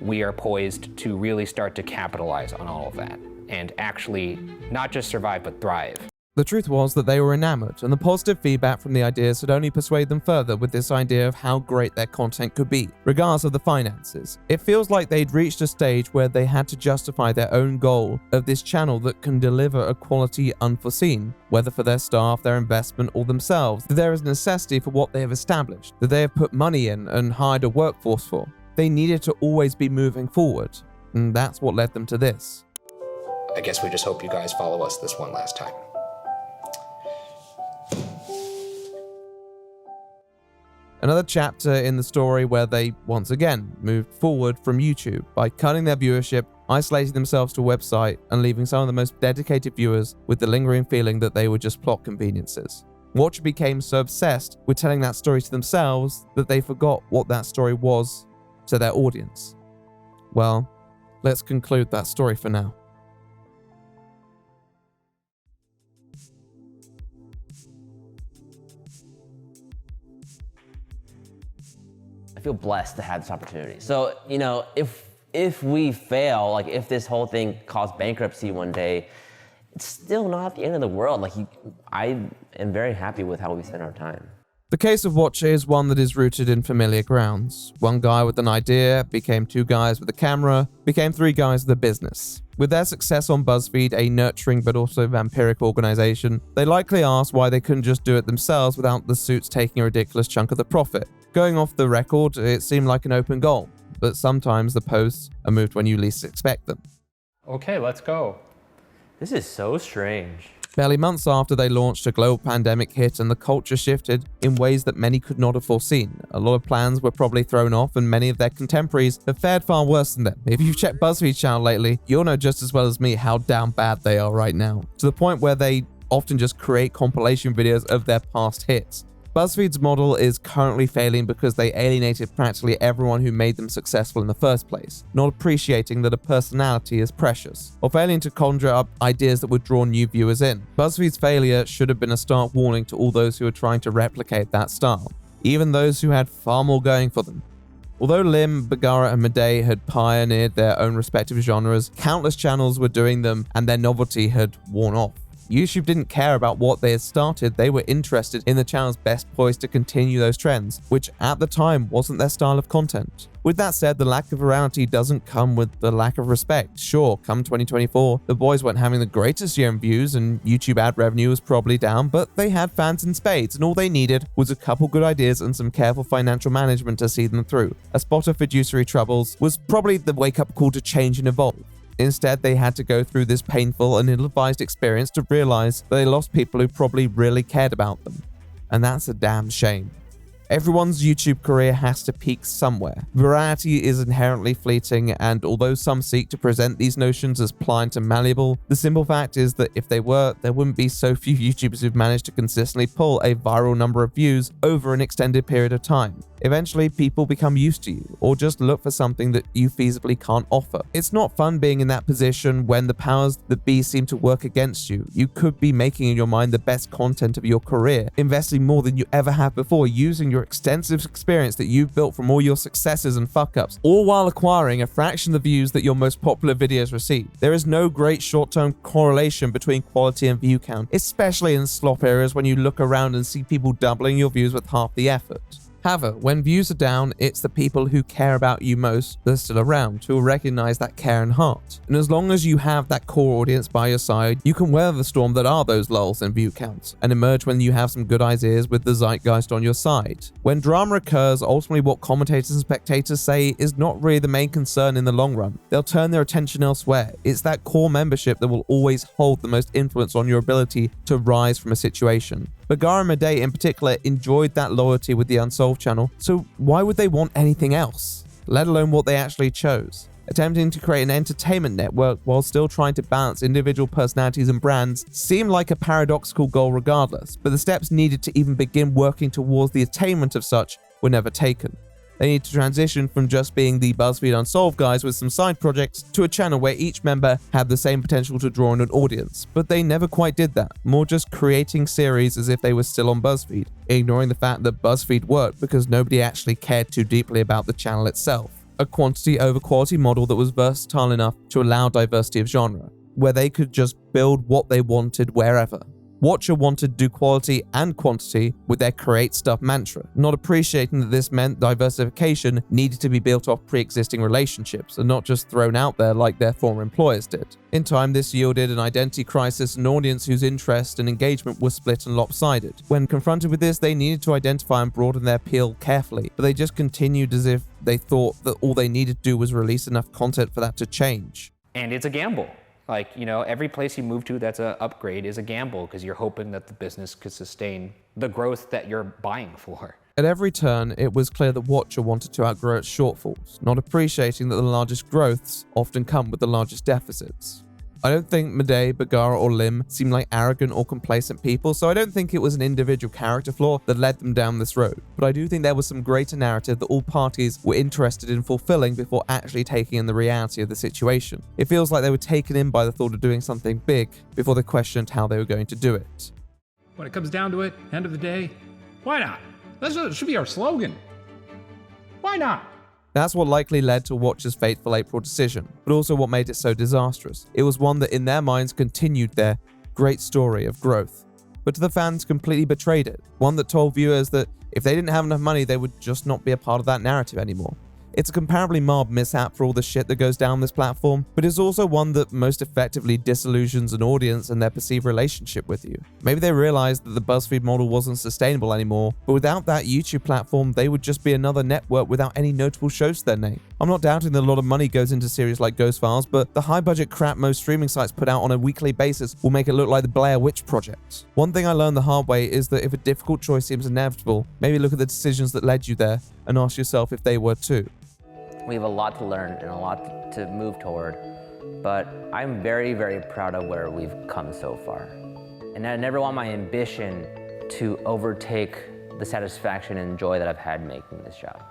we are poised to really start to capitalize on all of that and actually not just survive, but thrive. The truth was that they were enamored, and the positive feedback from the ideas had only persuaded them further with this idea of how great their content could be, regardless of the finances. It feels like they'd reached a stage where they had to justify their own goal of this channel that can deliver a quality unforeseen, whether for their staff, their investment, or themselves, that there is a necessity for what they have established, that they have put money in and hired a workforce for. They needed to always be moving forward, and that's what led them to this. I guess we just hope you guys follow us this one last time. Another chapter in the story where they, once again, moved forward from YouTube by cutting their viewership, isolating themselves to a website, and leaving some of the most dedicated viewers with the lingering feeling that they were just plot conveniences. Watcher became so obsessed with telling that story to themselves that they forgot what that story was to their audience. Well, let's conclude that story for now. I feel blessed to have this opportunity. So, you know, if we fail, like if this whole thing caused bankruptcy one day, it's still not the end of the world. Like, I am very happy with how we spend our time. The case of Watcher is one that is rooted in familiar grounds. One guy with an idea became two guys with a camera, became three guys with a business. With their success on Buzzfeed, a nurturing but also vampiric organization, they likely asked why they couldn't just do it themselves without the suits taking a ridiculous chunk of the profit. Going off the record, it seemed like an open goal, but sometimes the posts are moved when you least expect them. Okay, let's go. This is so strange. Barely months after they launched, a global pandemic hit and the culture shifted in ways that many could not have foreseen. A lot of plans were probably thrown off, and many of their contemporaries have fared far worse than them. If you've checked Buzzfeed's channel lately, you'll know just as well as me how down bad they are right now, to the point where they often just create compilation videos of their past hits. Buzzfeed's model is currently failing because they alienated practically everyone who made them successful in the first place, not appreciating that a personality is precious, or failing to conjure up ideas that would draw new viewers in. Buzzfeed's failure should have been a stark warning to all those who are trying to replicate that style, even those who had far more going for them. Although Lim, Bagara, and Madej had pioneered their own respective genres, countless channels were doing them and their novelty had worn off. YouTube didn't care about what they had started, they were interested in the channels best poised to continue those trends, which at the time wasn't their style of content. With that said, the lack of virality doesn't come with the lack of respect. Sure, come 2024, the boys weren't having the greatest year in views and YouTube ad revenue was probably down, but they had fans in spades and all they needed was a couple good ideas and some careful financial management to see them through. A spot of fiduciary troubles was probably the wake-up call to change and evolve. Instead, they had to go through this painful and ill-advised experience to realize that they lost people who probably really cared about them. And that's a damn shame. Everyone's YouTube career has to peak somewhere. Virality is inherently fleeting, and although some seek to present these notions as pliant and malleable, the simple fact is that if they were, there wouldn't be so few YouTubers who've managed to consistently pull a viral number of views over an extended period of time. Eventually, people become used to you, or just look for something that you feasibly can't offer. It's not fun being in that position when the powers that be seem to work against you. You could be making in your mind the best content of your career, investing more than you ever have before, using your extensive experience that you've built from all your successes and fuck-ups, all while acquiring a fraction of the views that your most popular videos receive. There is no great short-term correlation between quality and view count, especially in slop areas when you look around and see people doubling your views with half the effort. However, when views are down, it's the people who care about you most that are still around, who will recognize that care and heart. And as long as you have that core audience by your side, you can weather the storm that are those lulls in view counts, and emerge when you have some good ideas with the zeitgeist on your side. When drama occurs, ultimately what commentators and spectators say is not really the main concern in the long run. They'll turn their attention elsewhere. It's that core membership that will always hold the most influence on your ability to rise from a situation. Bagara and Madej in particular enjoyed that loyalty with the Unsolved channel, so why would they want anything else? Let alone what they actually chose. Attempting to create an entertainment network while still trying to balance individual personalities and brands seemed like a paradoxical goal regardless, but the steps needed to even begin working towards the attainment of such were never taken. They need to transition from just being the Buzzfeed Unsolved guys with some side projects to a channel where each member had the same potential to draw in an audience, but they never quite did that, more just creating series as if they were still on Buzzfeed, ignoring the fact that Buzzfeed worked because nobody actually cared too deeply about the channel itself. A quantity over quality model that was versatile enough to allow diversity of genre, where they could just build what they wanted wherever. Watcher wanted to do quality and quantity with their create stuff mantra, not appreciating that this meant diversification needed to be built off pre-existing relationships and not just thrown out there like their former employers did. In time, this yielded an identity crisis and an audience whose interest and engagement were split and lopsided. When confronted with this, they needed to identify and broaden their appeal carefully, but they just continued as if they thought that all they needed to do was release enough content for that to change. And it's a gamble. Like, you know, every place you move to that's an upgrade is a gamble because you're hoping that the business could sustain the growth that you're buying for. At every turn, it was clear that Watcher wanted to outgrow its shortfalls, not appreciating that the largest growths often come with the largest deficits. I don't think Madej, Bagara, or Lim seem like arrogant or complacent people, so I don't think it was an individual character flaw that led them down this road. But I do think there was some greater narrative that all parties were interested in fulfilling before actually taking in the reality of the situation. It feels like they were taken in by the thought of doing something big before they questioned how they were going to do it. When it comes down to it, end of the day, why not? That should be our slogan. Why not? That's what likely led to Watcher's fateful April decision, but also what made it so disastrous. It was one that in their minds continued their great story of growth, but to the fans completely betrayed it. One that told viewers that if they didn't have enough money, they would just not be a part of that narrative anymore. It's a comparably mild mishap for all the shit that goes down this platform, but it's also one that most effectively disillusions an audience and their perceived relationship with you. Maybe they realized that the Buzzfeed model wasn't sustainable anymore, but without that YouTube platform, they would just be another network without any notable shows to their name. I'm not doubting that a lot of money goes into series like Ghost Files, but the high-budget crap most streaming sites put out on a weekly basis will make it look like the Blair Witch Project. One thing I learned the hard way is that if a difficult choice seems inevitable, maybe look at the decisions that led you there and ask yourself if they were too. We have a lot to learn and a lot to move toward, but I'm very, very proud of where we've come so far. And I never want my ambition to overtake the satisfaction and joy that I've had making this job.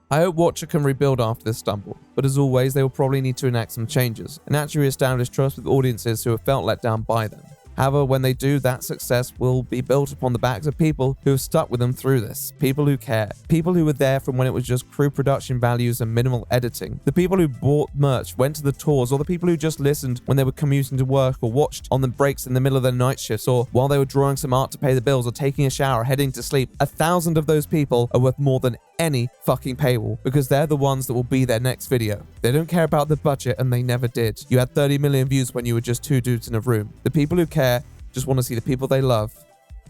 I hope Watcher can rebuild after this stumble, but as always, they will probably need to enact some changes and actually reestablish trust with audiences who have felt let down by them. However, when they do, that success will be built upon the backs of people who have stuck with them through this, people who care, people who were there from when it was just crew production values and minimal editing, the people who bought merch, went to the tours, or the people who just listened when they were commuting to work or watched on the breaks in the middle of their night shifts or while they were drawing some art to pay the bills or taking a shower, heading to sleep. 1,000 of those people are worth more than any fucking paywall because they're the ones that will be their next video. They don't care about the budget and they never did. You had 30 million views when you were just two dudes in a room. The people who care just want to see the people they love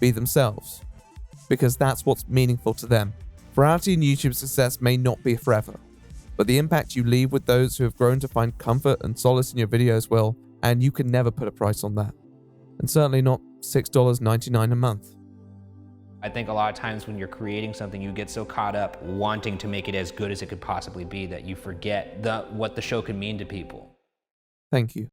be themselves because that's what's meaningful to them. Virality and YouTube success may not be forever, but the impact you leave with those who have grown to find comfort and solace in your videos will, and you can never put a price on that. And certainly not $6.99 a month. I think a lot of times when you're creating something, you get so caught up wanting to make it as good as it could possibly be that you forget what the show can mean to people. Thank you.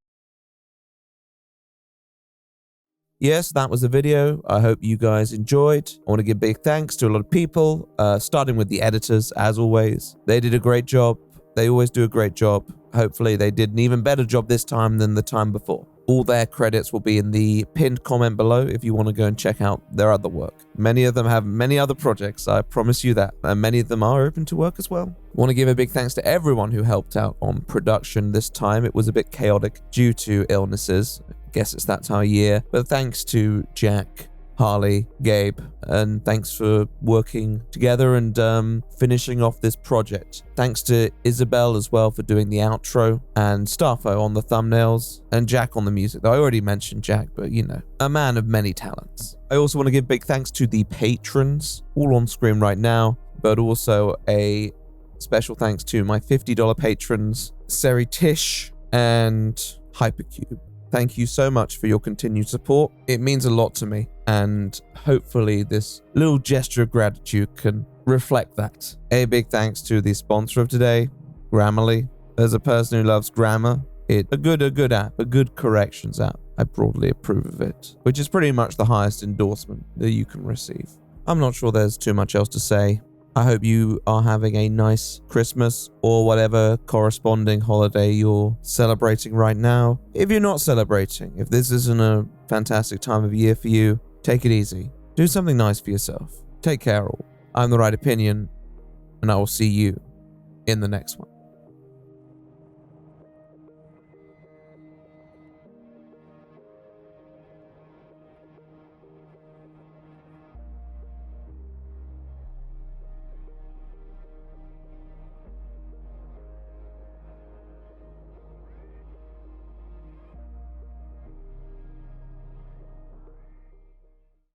Yes, that was the video. I hope you guys enjoyed. I want to give big thanks to a lot of people, starting with the editors, as always. They did a great job. They always do a great job. Hopefully they did an even better job this time than the time before. All their credits will be in the pinned comment below if you want to go and check out their other work. Many of them have many other projects, I promise you that, and many of them are open to work as well. I want to give a big thanks to everyone who helped out on production this time. It was a bit chaotic due to illnesses. I guess it's that time of year, but thanks to Jack, Harley, Gabe, and thanks for working together and finishing off this project. Thanks to Isabel as well for doing the outro, and Starfo on the thumbnails, and Jack on the music. I already mentioned Jack, but you know, a man of many talents. I also want to give big thanks to the patrons, all on screen right now, but also a special thanks to my $50 patrons, Seri Tish and Hypercube. Thank you so much for your continued support. It means a lot to me, and hopefully this little gesture of gratitude can reflect that. A big thanks to the sponsor of today, Grammarly. As a person who loves grammar, it's a good app, a good corrections app. I broadly approve of it, which is pretty much the highest endorsement that you can receive. I'm not sure there's too much else to say. I hope you are having a nice Christmas or whatever corresponding holiday you're celebrating right now. If you're not celebrating, if this isn't a fantastic time of year for you, take it easy. Do something nice for yourself. Take care all. I'm The Right Opinion, and I will see you in the next one.